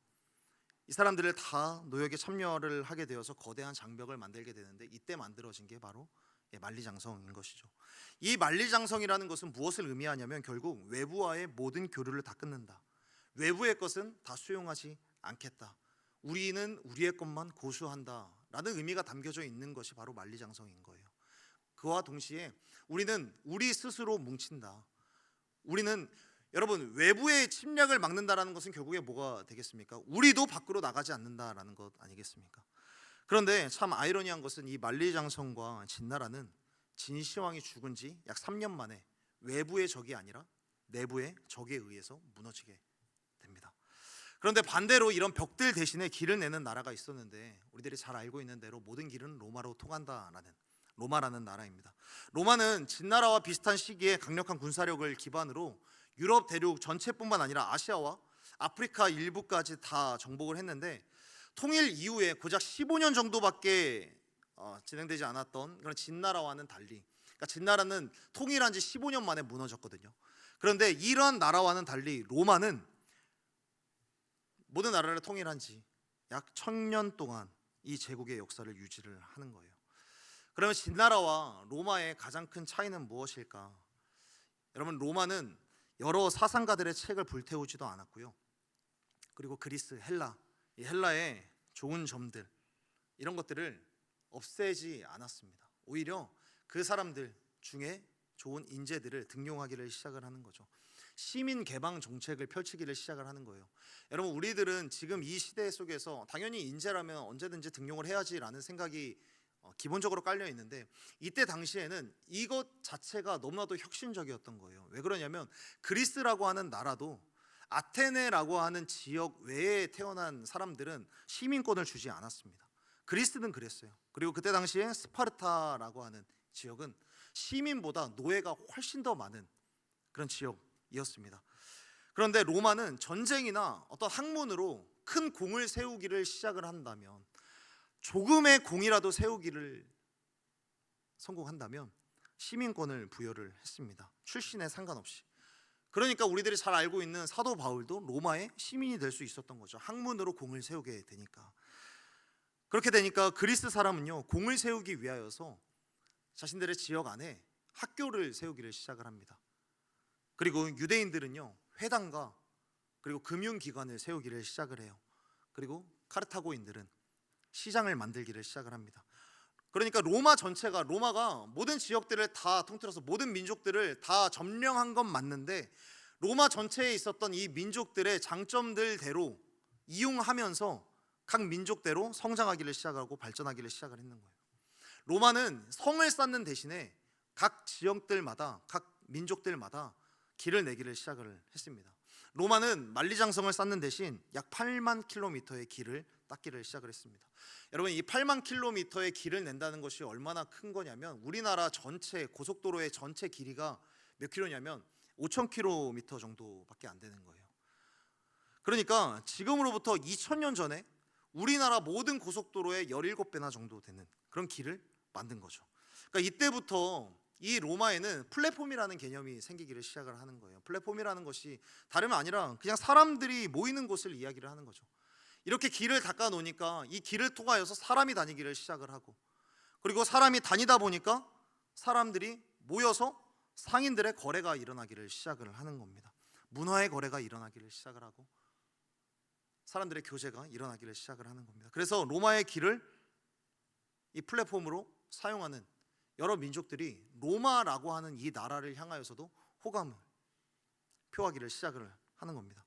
이 사람들을 다 노역에 참여를 하게 되어서 거대한 장벽을 만들게 되는데, 이때 만들어진 게 바로 만리장성인 것이죠. 이 만리장성이라는 것은 무엇을 의미하냐면 결국 외부와의 모든 교류를 다 끊는다, 외부의 것은 다 수용하지 않겠다. 우리는 우리의 것만 고수한다라는 의미가 담겨져 있는 것이 바로 만리장성인 거예요. 그와 동시에 우리는 우리 스스로 뭉친다. 우리는 여러분 외부의 침략을 막는다라는 것은 결국에 뭐가 되겠습니까? 우리도 밖으로 나가지 않는다라는 것 아니겠습니까? 그런데 참 아이러니한 것은 이 만리장성과 진나라는 진시황이 죽은 지 약 3년 만에 외부의 적이 아니라 내부의 적에 의해서 무너지게 됩니다. 그런데 반대로 이런 벽들 대신에 길을 내는 나라가 있었는데 우리들이 잘 알고 있는 대로 모든 길은 로마로 통한다라는 로마라는 나라입니다. 로마는 진나라와 비슷한 시기에 강력한 군사력을 기반으로 유럽 대륙 전체뿐만 아니라 아시아와 아프리카 일부까지 다 정복을 했는데 통일 이후에 고작 15년 정도밖에 진행되지 않았던 그런 진나라와는 달리, 그러니까 진나라는 통일한 지 15년 만에 무너졌거든요. 그런데 이런 나라와는 달리 로마는 모든 나라를 통일한 지 약 1000년 동안 이 제국의 역사를 유지를 하는 거예요. 그러면 진나라와 로마의 가장 큰 차이는 무엇일까? 여러분, 로마는 여러 사상가들의 책을 불태우지도 않았고요. 그리고 그리스, 헬라, 이 헬라의 좋은 점들 이런 것들을 없애지 않았습니다. 오히려 그 사람들 중에 좋은 인재들을 등용하기를 시작을 하는 거죠. 시민 개방 정책을 펼치기를 시작을 하는 거예요. 여러분, 우리들은 지금 이 시대 속에서 당연히 인재라면 언제든지 등용을 해야지라는 생각이 기본적으로 깔려 있는데 이때 당시에는 이것 자체가 너무나도 혁신적이었던 거예요. 왜 그러냐면 그리스라고 하는 나라도 아테네라고 하는 지역 외에 태어난 사람들은 시민권을 주지 않았습니다. 그리스는 그랬어요. 그리고 그때 당시에 스파르타라고 하는 지역은 시민보다 노예가 훨씬 더 많은 그런 지역이었습니다. 그런데 로마는 전쟁이나 어떤 학문으로 큰 공을 세우기를 시작을 한다면, 조금의 공이라도 세우기를 성공한다면 시민권을 부여를 했습니다. 출신에 상관없이. 그러니까 우리들이 잘 알고 있는 사도 바울도 로마의 시민이 될 수 있었던 거죠. 학문으로 공을 세우게 되니까. 그렇게 되니까 그리스 사람은요, 공을 세우기 위하여서 자신들의 지역 안에 학교를 세우기를 시작을 합니다. 그리고 유대인들은요, 회당과 그리고 금융기관을 세우기를 시작을 해요. 그리고 카르타고인들은 시장을 만들기를 시작을 합니다. 그러니까 로마 전체가, 로마가 모든 지역들을 다 통틀어서 모든 민족들을 다 점령한 건 맞는데 로마 전체에 있었던 이 민족들의 장점들대로 이용하면서 각 민족대로 성장하기를 시작하고 발전하기를 시작을 했는 거예요. 로마는 성을 쌓는 대신에 각 지역들마다, 각 민족들마다 길을 내기를 시작을 했습니다. 로마는 만리장성을 쌓는 대신 약 8만 킬로미터의 길을 닦기를 시작을 했습니다. 여러분, 이 8만 킬로미터의 길을 낸다는 것이 얼마나 큰 거냐면 우리나라 전체 고속도로의 전체 길이가 몇 킬로냐면 5천 킬로미터 정도밖에 안 되는 거예요. 그러니까 지금으로부터 2000년 전에 우리나라 모든 고속도로의 17배나 정도 되는 그런 길을 만든 거죠. 그러니까 이때부터 이 로마에는 플랫폼이라는 개념이 생기기를 시작을 하는 거예요. 플랫폼이라는 것이 다름 아니라 그냥 사람들이 모이는 곳을 이야기를 하는 거죠. 이렇게 길을 닦아 놓으니까 이 길을 통하여서 사람이 다니기를 시작을 하고, 그리고 사람이 다니다 보니까 사람들이 모여서 상인들의 거래가 일어나기를 시작을 하는 겁니다. 문화의 거래가 일어나기를 시작을 하고 사람들의 교제가 일어나기를 시작을 하는 겁니다. 그래서 로마의 길을 이 플랫폼으로 사용하는 여러 민족들이 로마라고 하는 이 나라를 향하여서도 호감을 표하기를 시작을 하는 겁니다.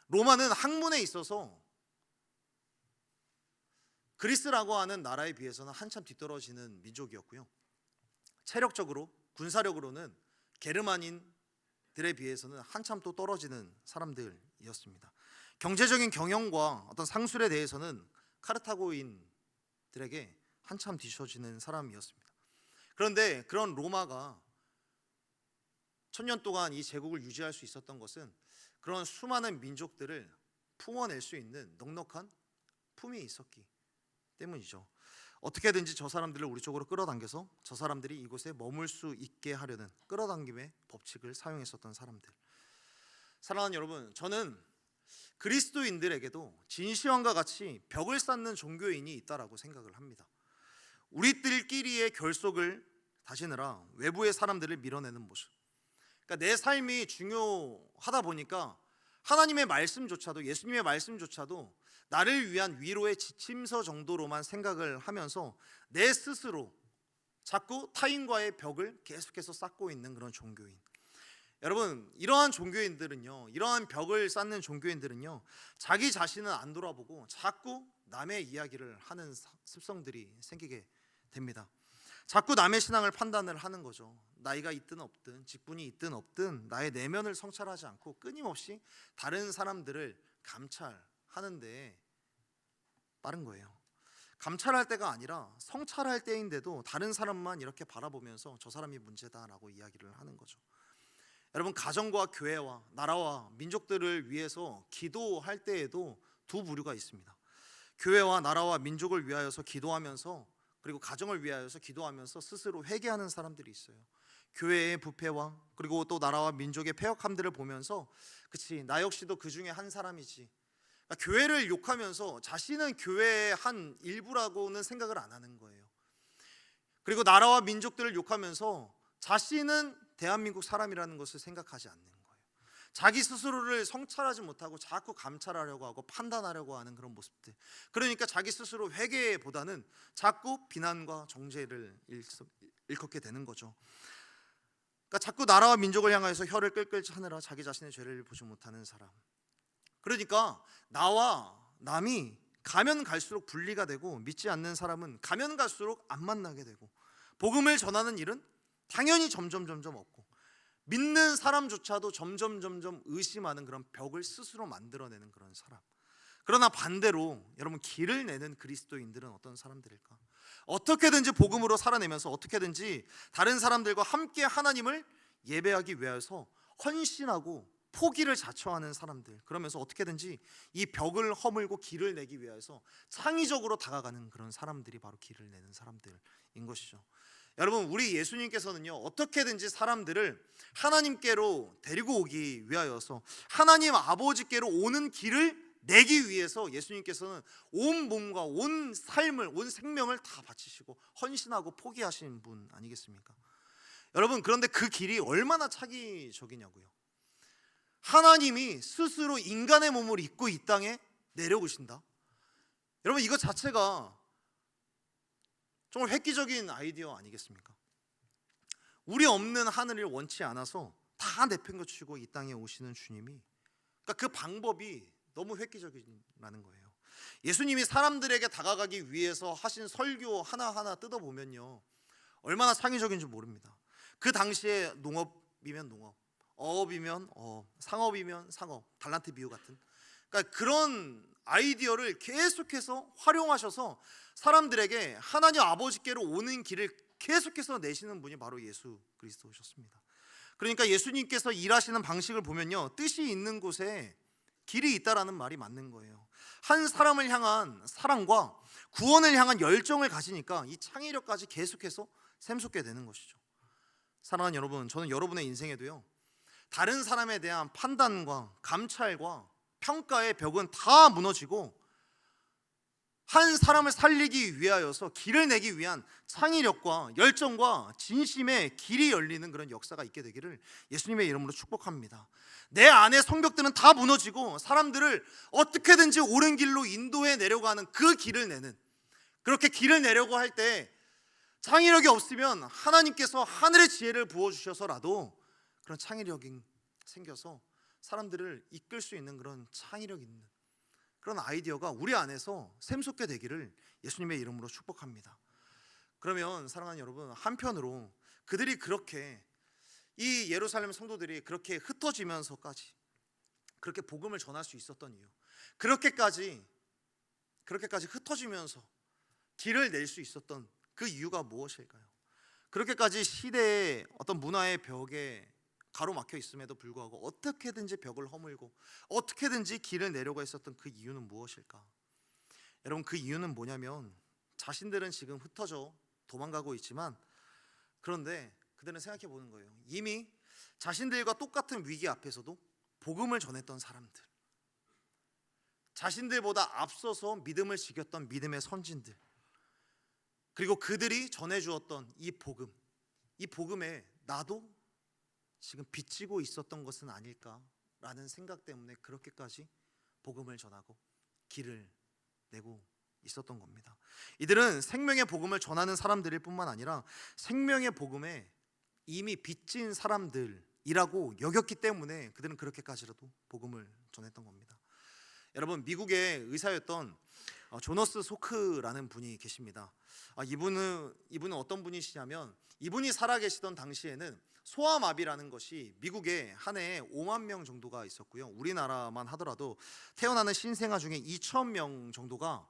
로마는 학문에 있어서 그리스라고 하는 나라에 비해서는 한참 뒤떨어지는 민족이었고요. 체력적으로, 군사력으로는 게르만인들에 비해서는 한참 또 떨어지는 사람들이었습니다. 경제적인 경영과 어떤 상술에 대해서는 카르타고인들에게 한참 뒤처지는 사람이었습니다. 그런데 그런 로마가 1000년 동안 이 제국을 유지할 수 있었던 것은 그런 수많은 민족들을 품어낼 수 있는 넉넉한 품이 있었기 때문이죠. 어떻게든지 저 사람들을 우리 쪽으로 끌어당겨서 저 사람들이 이곳에 머물 수 있게 하려는 끌어당김의 법칙을 사용했었던 사람들. 사랑하는 여러분, 저는 그리스도인들에게도 진시황과 같이 벽을 쌓는 종교인이 있다라고 생각을 합니다. 우리들끼리의 결속을 다지느라 외부의 사람들을 밀어내는 모습. 그러니까 내 삶이 중요하다 보니까 하나님의 말씀조차도, 예수님의 말씀조차도 나를 위한 위로의 지침서 정도로만 생각을 하면서 내 스스로 자꾸 타인과의 벽을 계속해서 쌓고 있는 그런 종교인. 여러분, 이러한 종교인들은요, 이러한 벽을 쌓는 종교인들은요, 자기 자신은 안 돌아보고 자꾸 남의 이야기를 하는 습성들이 생기게 됩니다. 자꾸 남의 신앙을 판단을 하는 거죠. 나이가 있든 없든, 직분이 있든 없든 나의 내면을 성찰하지 않고 끊임없이 다른 사람들을 감찰하는데 빠른 거예요. 감찰할 때가 아니라 성찰할 때인데도 다른 사람만 이렇게 바라보면서 저 사람이 문제다라고 이야기를 하는 거죠. 여러분, 가정과 교회와 나라와 민족들을 위해서 기도할 때에도 두 부류가 있습니다. 교회와 나라와 민족을 위하여서 기도하면서, 그리고 가정을 위하여서 기도하면서 스스로 회개하는 사람들이 있어요. 교회의 부패와 그리고 또 나라와 민족의 패역함들을 보면서 그치, 나 역시도 그 중에 한 사람이지. 그러니까 교회를 욕하면서 자신은 교회의 한 일부라고는 생각을 안 하는 거예요. 그리고 나라와 민족들을 욕하면서 자신은 대한민국 사람이라는 것을 생각하지 않는 거예요. 자기 스스로를 성찰하지 못하고 자꾸 감찰하려고 하고 판단하려고 하는 그런 모습들. 그러니까 자기 스스로 회개보다는 자꾸 비난과 정죄를 일컫게 되는 거죠. 그러니까 자꾸 나라와 민족을 향하여서 혀를 끌끌 차느라 자기 자신의 죄를 보지 못하는 사람. 그러니까 나와 남이 가면 갈수록 분리가 되고, 믿지 않는 사람은 가면 갈수록 안 만나게 되고, 복음을 전하는 일은 당연히 점점 없고, 믿는 사람조차도 점점 의심하는 그런 벽을 스스로 만들어내는 그런 사람. 그러나 반대로 여러분, 길을 내는 그리스도인들은 어떤 사람들일까? 어떻게든지 복음으로 살아내면서 어떻게든지 다른 사람들과 함께 하나님을 예배하기 위해서 헌신하고 포기를 자처하는 사람들. 그러면서 어떻게든지 이 벽을 허물고 길을 내기 위해서 창의적으로 다가가는 그런 사람들이 바로 길을 내는 사람들인 것이죠. 여러분, 우리 예수님께서는요, 어떻게든지 사람들을 하나님께로 데리고 오기 위하여서 하나님 아버지께로 오는 길을 내기 위해서 예수님께서는 온 몸과 온 삶을, 온 생명을 다 바치시고 헌신하고 포기하신 분 아니겠습니까? 여러분, 그런데 그 길이 얼마나 차기적이냐고요. 하나님이 스스로 인간의 몸을 입고 이 땅에 내려오신다. 여러분, 이것 자체가 정말 획기적인 아이디어 아니겠습니까? 우리 없는 하늘을 원치 않아서 다 내팽개치고 이 땅에 오시는 주님이, 그러니까 그 방법이 너무 획기적이라는 거예요. 예수님이 사람들에게 다가가기 위해서 하신 설교 하나하나 뜯어보면요, 얼마나 창의적인지 모릅니다. 그 당시에 농업이면 농업, 어업이면 어업, 상업이면 상업, 달란트 비유 같은, 그러니까 그런 아이디어를 계속해서 활용하셔서 사람들에게 하나님 아버지께로 오는 길을 계속해서 내시는 분이 바로 예수 그리스도셨습니다. 그러니까 예수님께서 일하시는 방식을 보면요, 뜻이 있는 곳에 길이 있다라는 말이 맞는 거예요. 한 사람을 향한 사랑과 구원을 향한 열정을 가지니까 이 창의력까지 계속해서 샘솟게 되는 것이죠. 사랑하는 여러분, 저는 여러분의 인생에도요, 다른 사람에 대한 판단과 감찰과 평가의 벽은 다 무너지고 한 사람을 살리기 위하여서 길을 내기 위한 창의력과 열정과 진심의 길이 열리는 그런 역사가 있게 되기를 예수님의 이름으로 축복합니다. 내 안의 성벽들은 다 무너지고 사람들을 어떻게든지 옳은 길로 인도해 내려가는 그 길을 내는, 그렇게 길을 내려고 할 때 창의력이 없으면 하나님께서 하늘의 지혜를 부어주셔서라도 그런 창의력이 생겨서 사람들을 이끌 수 있는 그런 창의력 있는 그런 아이디어가 우리 안에서 샘솟게 되기를 예수님의 이름으로 축복합니다. 그러면 사랑하는 여러분, 한편으로 그들이 그렇게, 이 예루살렘 성도들이 그렇게 흩어지면서까지 그렇게 복음을 전할 수 있었던 이유, 그렇게까지 흩어지면서 길을 낼 수 있었던 그 이유가 무엇일까요? 그렇게까지 시대의 어떤 문화의 벽에 가로막혀 있음에도 불구하고 어떻게든지 벽을 허물고 어떻게든지 길을 내려고 했었던 그 이유는 무엇일까? 여러분, 그 이유는 뭐냐면, 자신들은 지금 흩어져 도망가고 있지만, 그런데 그들은 생각해 보는 거예요. 이미 자신들과 똑같은 위기 앞에서도 복음을 전했던 사람들, 자신들보다 앞서서 믿음을 지켰던 믿음의 선진들, 그리고 그들이 전해주었던 이 복음에 나도 지금 빚지고 있었던 것은 아닐까라는 생각 때문에 그렇게까지 복음을 전하고 길을 내고 있었던 겁니다. 이들은 생명의 복음을 전하는 사람들일 뿐만 아니라 생명의 복음에 이미 빚진 사람들이라고 여겼기 때문에 그들은 그렇게까지라도 복음을 전했던 겁니다. 여러분, 미국의 의사였던 조너스 소크라는 분이 계십니다. 이분은 어떤 분이시냐면, 이분이 살아계시던 당시에는 소아마비라는 것이 미국에 한 해에 5만 명 정도가 있었고요, 우리나라만 하더라도 태어나는 신생아 중에 2천 명 정도가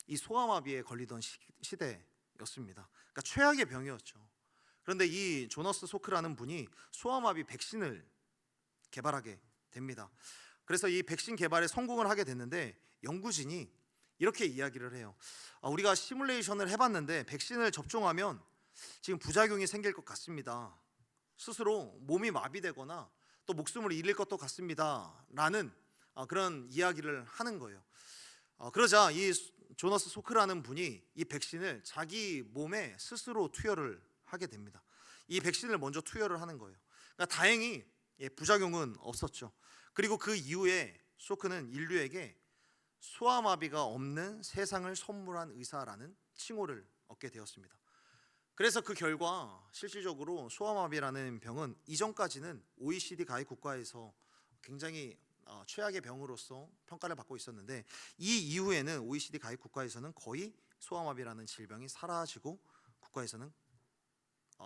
이 소아마비에 걸리던 시대였습니다. 그러니까 최악의 병이었죠. 그런데 이 조너스 소크라는 분이 소아마비 백신을 개발하게 됩니다. 그래서 이 백신 개발에 성공을 하게 됐는데, 연구진이 이렇게 이야기를 해요. 우리가 시뮬레이션을 해봤는데 백신을 접종하면 지금 부작용이 생길 것 같습니다. 스스로 몸이 마비되거나 또 목숨을 잃을 것도 같습니다 라는 그런 이야기를 하는 거예요. 그러자 이 조너스 소크라는 분이 이 백신을 자기 몸에 스스로 투여를 하게 됩니다. 이 백신을 먼저 투여를 하는 거예요. 그러니까 다행히 부작용은 없었죠. 그리고 그 이후에 소크는 인류에게 소아마비가 없는 세상을 선물한 의사라는 칭호를 얻게 되었습니다. 그래서 그 결과 실질적으로 소아마비라는 병은 이전까지는 OECD 가입 국가에서 굉장히 최악의 병으로서 평가를 받고 있었는데, 이 이후에는 OECD 가입 국가에서는 거의 소아마비라는 질병이 사라지고 국가에서는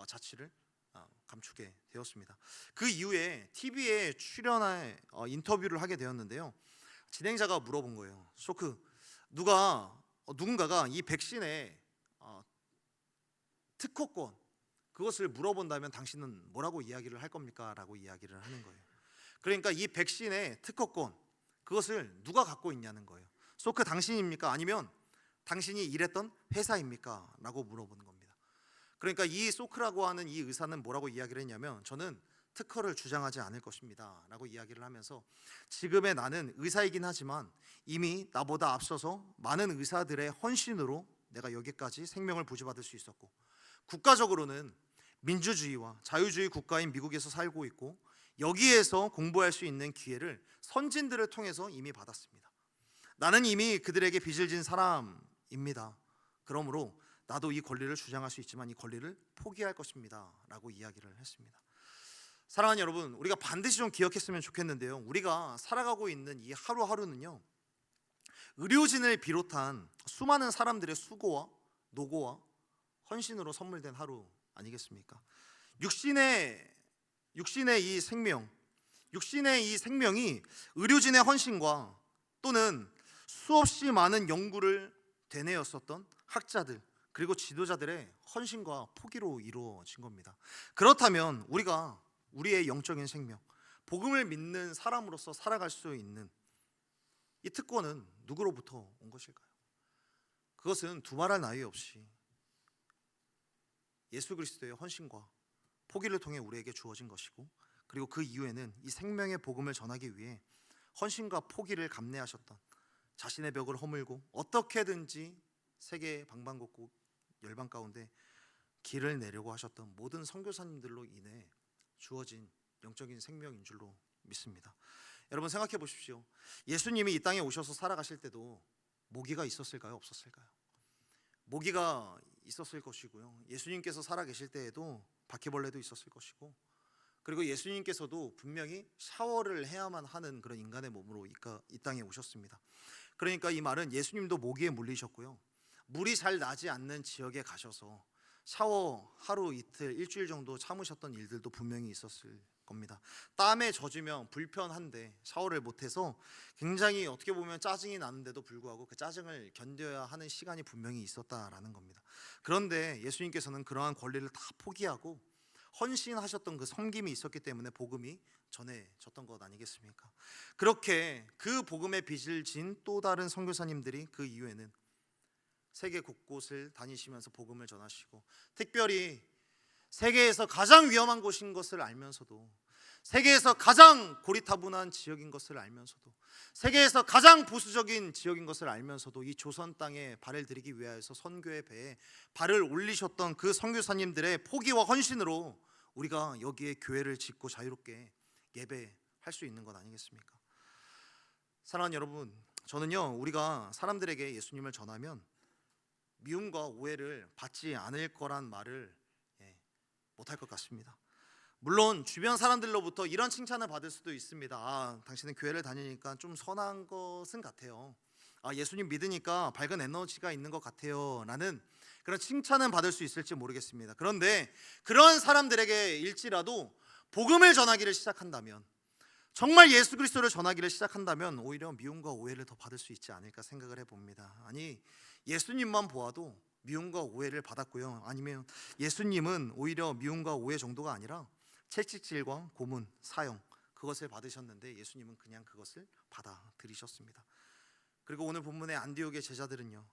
자취를 감추게 되었습니다. 그 이후에 TV에 출연해 인터뷰를 하게 되었는데요, 진행자가 물어본 거예요. 소크, 누군가가 이 백신의 특허권, 그것을 물어본다면 당신은 뭐라고 이야기를 할 겁니까? 라고 이야기를 하는 거예요. 그러니까 이 백신의 특허권, 그것을 누가 갖고 있냐는 거예요. 소크, 당신입니까? 아니면 당신이 일했던 회사입니까? 라고 물어보는 겁니다. 그러니까 이 소크라고 하는 이 의사는 뭐라고 이야기를 했냐면, 저는 특허를 주장하지 않을 것입니다 라고 이야기를 하면서, 지금의 나는 의사이긴 하지만 이미 나보다 앞서서 많은 의사들의 헌신으로 내가 여기까지 생명을 부지받을 수 있었고, 국가적으로는 민주주의와 자유주의 국가인 미국에서 살고 있고, 여기에서 공부할 수 있는 기회를 선진들을 통해서 이미 받았습니다. 나는 이미 그들에게 빚을 진 사람입니다. 그러므로 나도 이 권리를 주장할 수 있지만 이 권리를 포기할 것입니다 라고 이야기를 했습니다. 사랑하는 여러분, 우리가 반드시 좀 기억했으면 좋겠는데요, 우리가 살아가고 있는 이 하루하루는요, 의료진을 비롯한 수많은 사람들의 수고와 노고와 헌신으로 선물된 하루 아니겠습니까? 육신의 이 생명이 의료진의 헌신과 또는 수없이 많은 연구를 되뇌었었던 학자들 그리고 지도자들의 헌신과 포기로 이루어진 겁니다. 그렇다면 우리의 영적인 생명, 복음을 믿는 사람으로서 살아갈 수 있는 이 특권은 누구로부터 온 것일까요? 그것은 두말할 나위 없이 예수 그리스도의 헌신과 포기를 통해 우리에게 주어진 것이고, 그리고 그 이후에는 이 생명의 복음을 전하기 위해 헌신과 포기를 감내하셨던, 자신의 벽을 허물고 어떻게든지 세계 방방곡곡 열방 가운데 길을 내려고 하셨던 모든 선교사님들로 인해 주어진 영적인 생명인 줄로 믿습니다. 여러분, 생각해 보십시오. 예수님이 이 땅에 오셔서 살아가실 때도 모기가 있었을까요? 없었을까요? 모기가 있었을 것이고요, 예수님께서 살아계실 때에도 바퀴벌레도 있었을 것이고, 그리고 예수님께서도 분명히 샤워를 해야만 하는 그런 인간의 몸으로 이 땅에 오셨습니다. 그러니까 이 말은 예수님도 모기에 물리셨고요, 물이 잘 나지 않는 지역에 가셔서 샤워 하루 이틀 일주일 정도 참으셨던 일들도 분명히 있었을 겁니다. 땀에 젖으면 불편한데 샤워를 못해서 굉장히 어떻게 보면 짜증이 나는데도 불구하고 그 짜증을 견뎌야 하는 시간이 분명히 있었다라는 겁니다. 그런데 예수님께서는 그러한 권리를 다 포기하고 헌신하셨던 그 섬김이 있었기 때문에 복음이 전해졌던 것 아니겠습니까? 그렇게 그 복음의 빚을 진 또 다른 선교사님들이 그 이후에는 세계 곳곳을 다니시면서 복음을 전하시고, 특별히 세계에서 가장 위험한 곳인 것을 알면서도, 세계에서 가장 고리타분한 지역인 것을 알면서도, 세계에서 가장 보수적인 지역인 것을 알면서도 이 조선 땅에 발을 들이기 위하여서 선교의 배에 발을 올리셨던 그 선교사님들의 포기와 헌신으로 우리가 여기에 교회를 짓고 자유롭게 예배할 수 있는 것 아니겠습니까? 사랑하는 여러분, 저는요, 우리가 사람들에게 예수님을 전하면 미움과 오해를 받지 않을 거란 말을 못할 것 같습니다. 물론 주변 사람들로부터 이런 칭찬을 받을 수도 있습니다. 당신은 교회를 다니니까 좀 선한 것은 같아요. 예수님 믿으니까 밝은 에너지가 있는 것 같아요 라는 그런 칭찬은 받을 수 있을지 모르겠습니다. 그런데 그런 사람들에게 일지라도 복음을 전하기를 시작한다면, 정말 예수 그리스도를 전하기를 시작한다면 오히려 미움과 오해를 더 받을 수 있지 않을까 생각을 해봅니다. 아니, 예수님만 보아도 미움과 오해를 받았고요, 아니면 예수님은 오히려 미움과 오해 정도가 아니라 채찍질과 고문, 사형, 그것을 받으셨는데 예수님은 그냥 그것을 받아들이셨습니다. 그리고 오늘 본문의 안디옥의 제자들은요,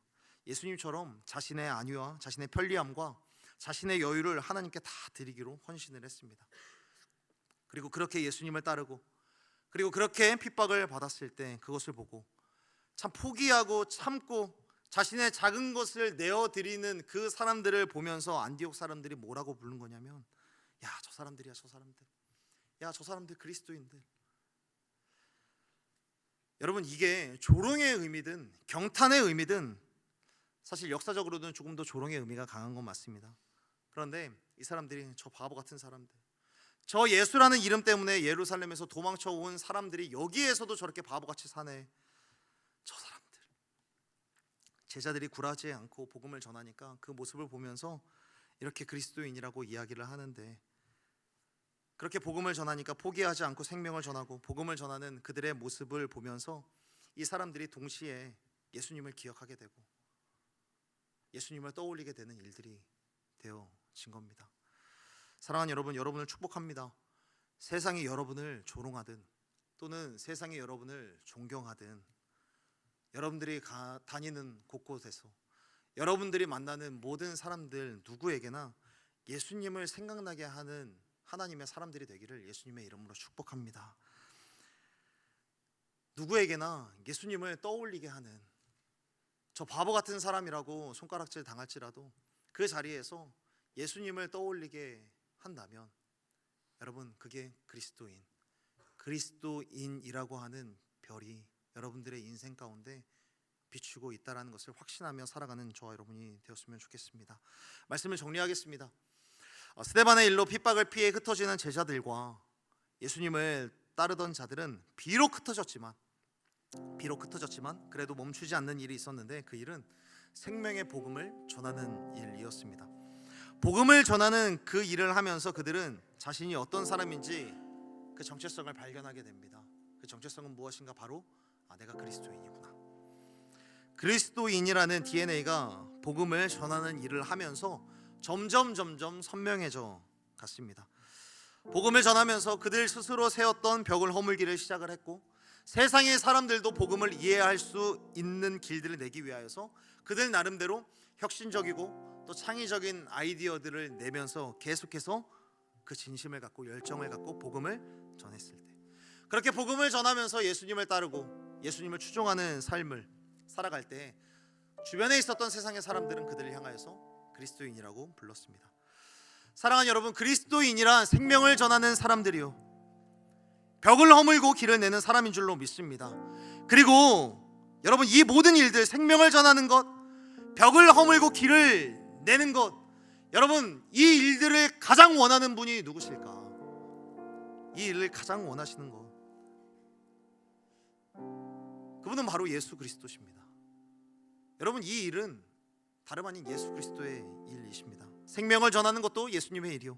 예수님처럼 자신의 안위와 자신의 편리함과 자신의 여유를 하나님께 다 드리기로 헌신을 했습니다. 그리고 그렇게 예수님을 따르고, 그리고 그렇게 핍박을 받았을 때 그것을 보고 참 포기하고 참고 자신의 작은 것을 내어드리는 그 사람들을 보면서 안디옥 사람들이 뭐라고 부른 거냐면, 야, 저 사람들이야, 저 사람들. 야, 저 사람들 그리스도인들. 여러분, 이게 조롱의 의미든 경탄의 의미든 사실 역사적으로는 조금 더 조롱의 의미가 강한 건 맞습니다. 그런데 이 사람들이 저 바보 같은 사람들, 저 예수라는 이름 때문에 예루살렘에서 도망쳐 온 사람들이 여기에서도 저렇게 바보같이 사네, 저 사람들. 제자들이 굴하지 않고 복음을 전하니까 그 모습을 보면서 이렇게 그리스도인이라고 이야기를 하는데, 그렇게 복음을 전하니까 포기하지 않고 생명을 전하고 복음을 전하는 그들의 모습을 보면서 이 사람들이 동시에 예수님을 기억하게 되고 예수님을 떠올리게 되는 일들이 되어진 겁니다. 사랑하는 여러분, 여러분을 축복합니다. 세상이 여러분을 조롱하든 또는 세상이 여러분을 존경하든, 여러분들이 다니는 곳곳에서 여러분들이 만나는 모든 사람들 누구에게나 예수님을 생각나게 하는 하나님의 사람들이 되기를 예수님의 이름으로 축복합니다. 누구에게나 예수님을 떠올리게 하는, 저 바보 같은 사람이라고 손가락질 당할지라도 그 자리에서 예수님을 떠올리게 한다면 여러분, 그게 그리스도인이라고 하는 별이 여러분들의 인생 가운데 비추고 있다는 것을 확신하며 살아가는 저와 여러분이 되었으면 좋겠습니다. 말씀을 정리하겠습니다. 스데반의 일로 핍박을 피해 흩어지는 제자들과 예수님을 따르던 자들은 비록 흩어졌지만 그래도 멈추지 않는 일이 있었는데, 그 일은 생명의 복음을 전하는 일이었습니다. 복음을 전하는 그 일을 하면서 그들은 자신이 어떤 사람인지 그 정체성을 발견하게 됩니다. 그 정체성은 무엇인가? 바로 내가 그리스도인이구나. 그리스도인이라는 DNA가 복음을 전하는 일을 하면서 점점 선명해져 갔습니다. 복음을 전하면서 그들 스스로 세웠던 벽을 허물기를 시작을 했고, 세상의 사람들도 복음을 이해할 수 있는 길들을 내기 위하여서 그들 나름대로 혁신적이고 또 창의적인 아이디어들을 내면서 계속해서 그 진심을 갖고 열정을 갖고 복음을 전했을 때, 그렇게 복음을 전하면서 예수님을 따르고 예수님을 추종하는 삶을 살아갈 때 주변에 있었던 세상의 사람들은 그들을 향하여서 그리스도인이라고 불렀습니다. 사랑하는 여러분, 그리스도인이란 생명을 전하는 사람들이요, 벽을 허물고 길을 내는 사람인 줄로 믿습니다. 그리고 여러분, 이 모든 일들, 생명을 전하는 것, 벽을 허물고 길을 내는 것, 여러분, 이 일들을 가장 원하는 분이 누구실까? 이 일을 가장 원하시는 것, 그분은 바로 예수 그리스도십니다. 여러분, 이 일은 다름 아닌 예수 그리스도의 일이십니다. 생명을 전하는 것도 예수님의 일이요,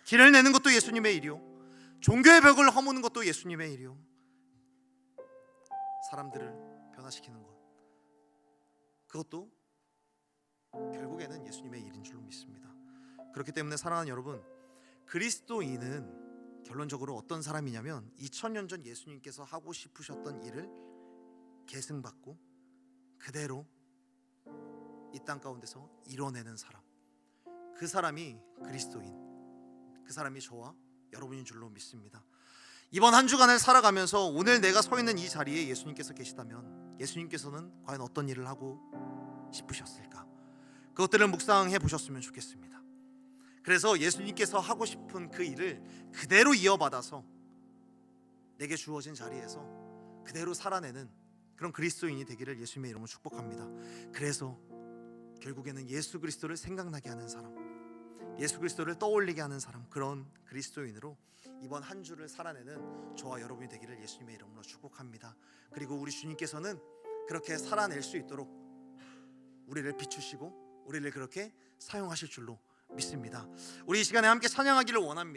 길을 내는 것도 예수님의 일이요, 종교의 벽을 허무는 것도 예수님의 일이요, 사람들을 변화시키는 것, 그것도 결국에는 예수님의 일인 줄로 믿습니다. 그렇기 때문에 사랑하는 여러분, 그리스도인은 결론적으로 어떤 사람이냐면 2000년 전 예수님께서 하고 싶으셨던 일을 계승받고 그대로 이 땅 가운데서 이뤄내는 사람, 그 사람이 그리스도인, 그 사람이 저와 여러분인 줄로 믿습니다. 이번 한 주간을 살아가면서 오늘 내가 서 있는 이 자리에 예수님께서 계시다면 예수님께서는 과연 어떤 일을 하고 싶으셨을까? 그것들을 묵상해 보셨으면 좋겠습니다. 그래서 예수님께서 하고 싶은 그 일을 그대로 이어받아서 내게 주어진 자리에서 그대로 살아내는 그런 그리스도인이 되기를 예수님의 이름으로 축복합니다. 그래서 결국에는 예수 그리스도를 생각나게 하는 사람, 예수 그리스도를 떠올리게 하는 사람, 그런 그리스도인으로 이번 한 주를 살아내는 저와 여러분이 되기를 예수님의 이름으로 축복합니다. 그리고 우리 주님께서는 그렇게 살아낼 수 있도록 우리를 비추시고 우리를 그렇게 사용하실 줄로 믿습니다. 우리 이 시간에 함께 찬양하기를 원합니다.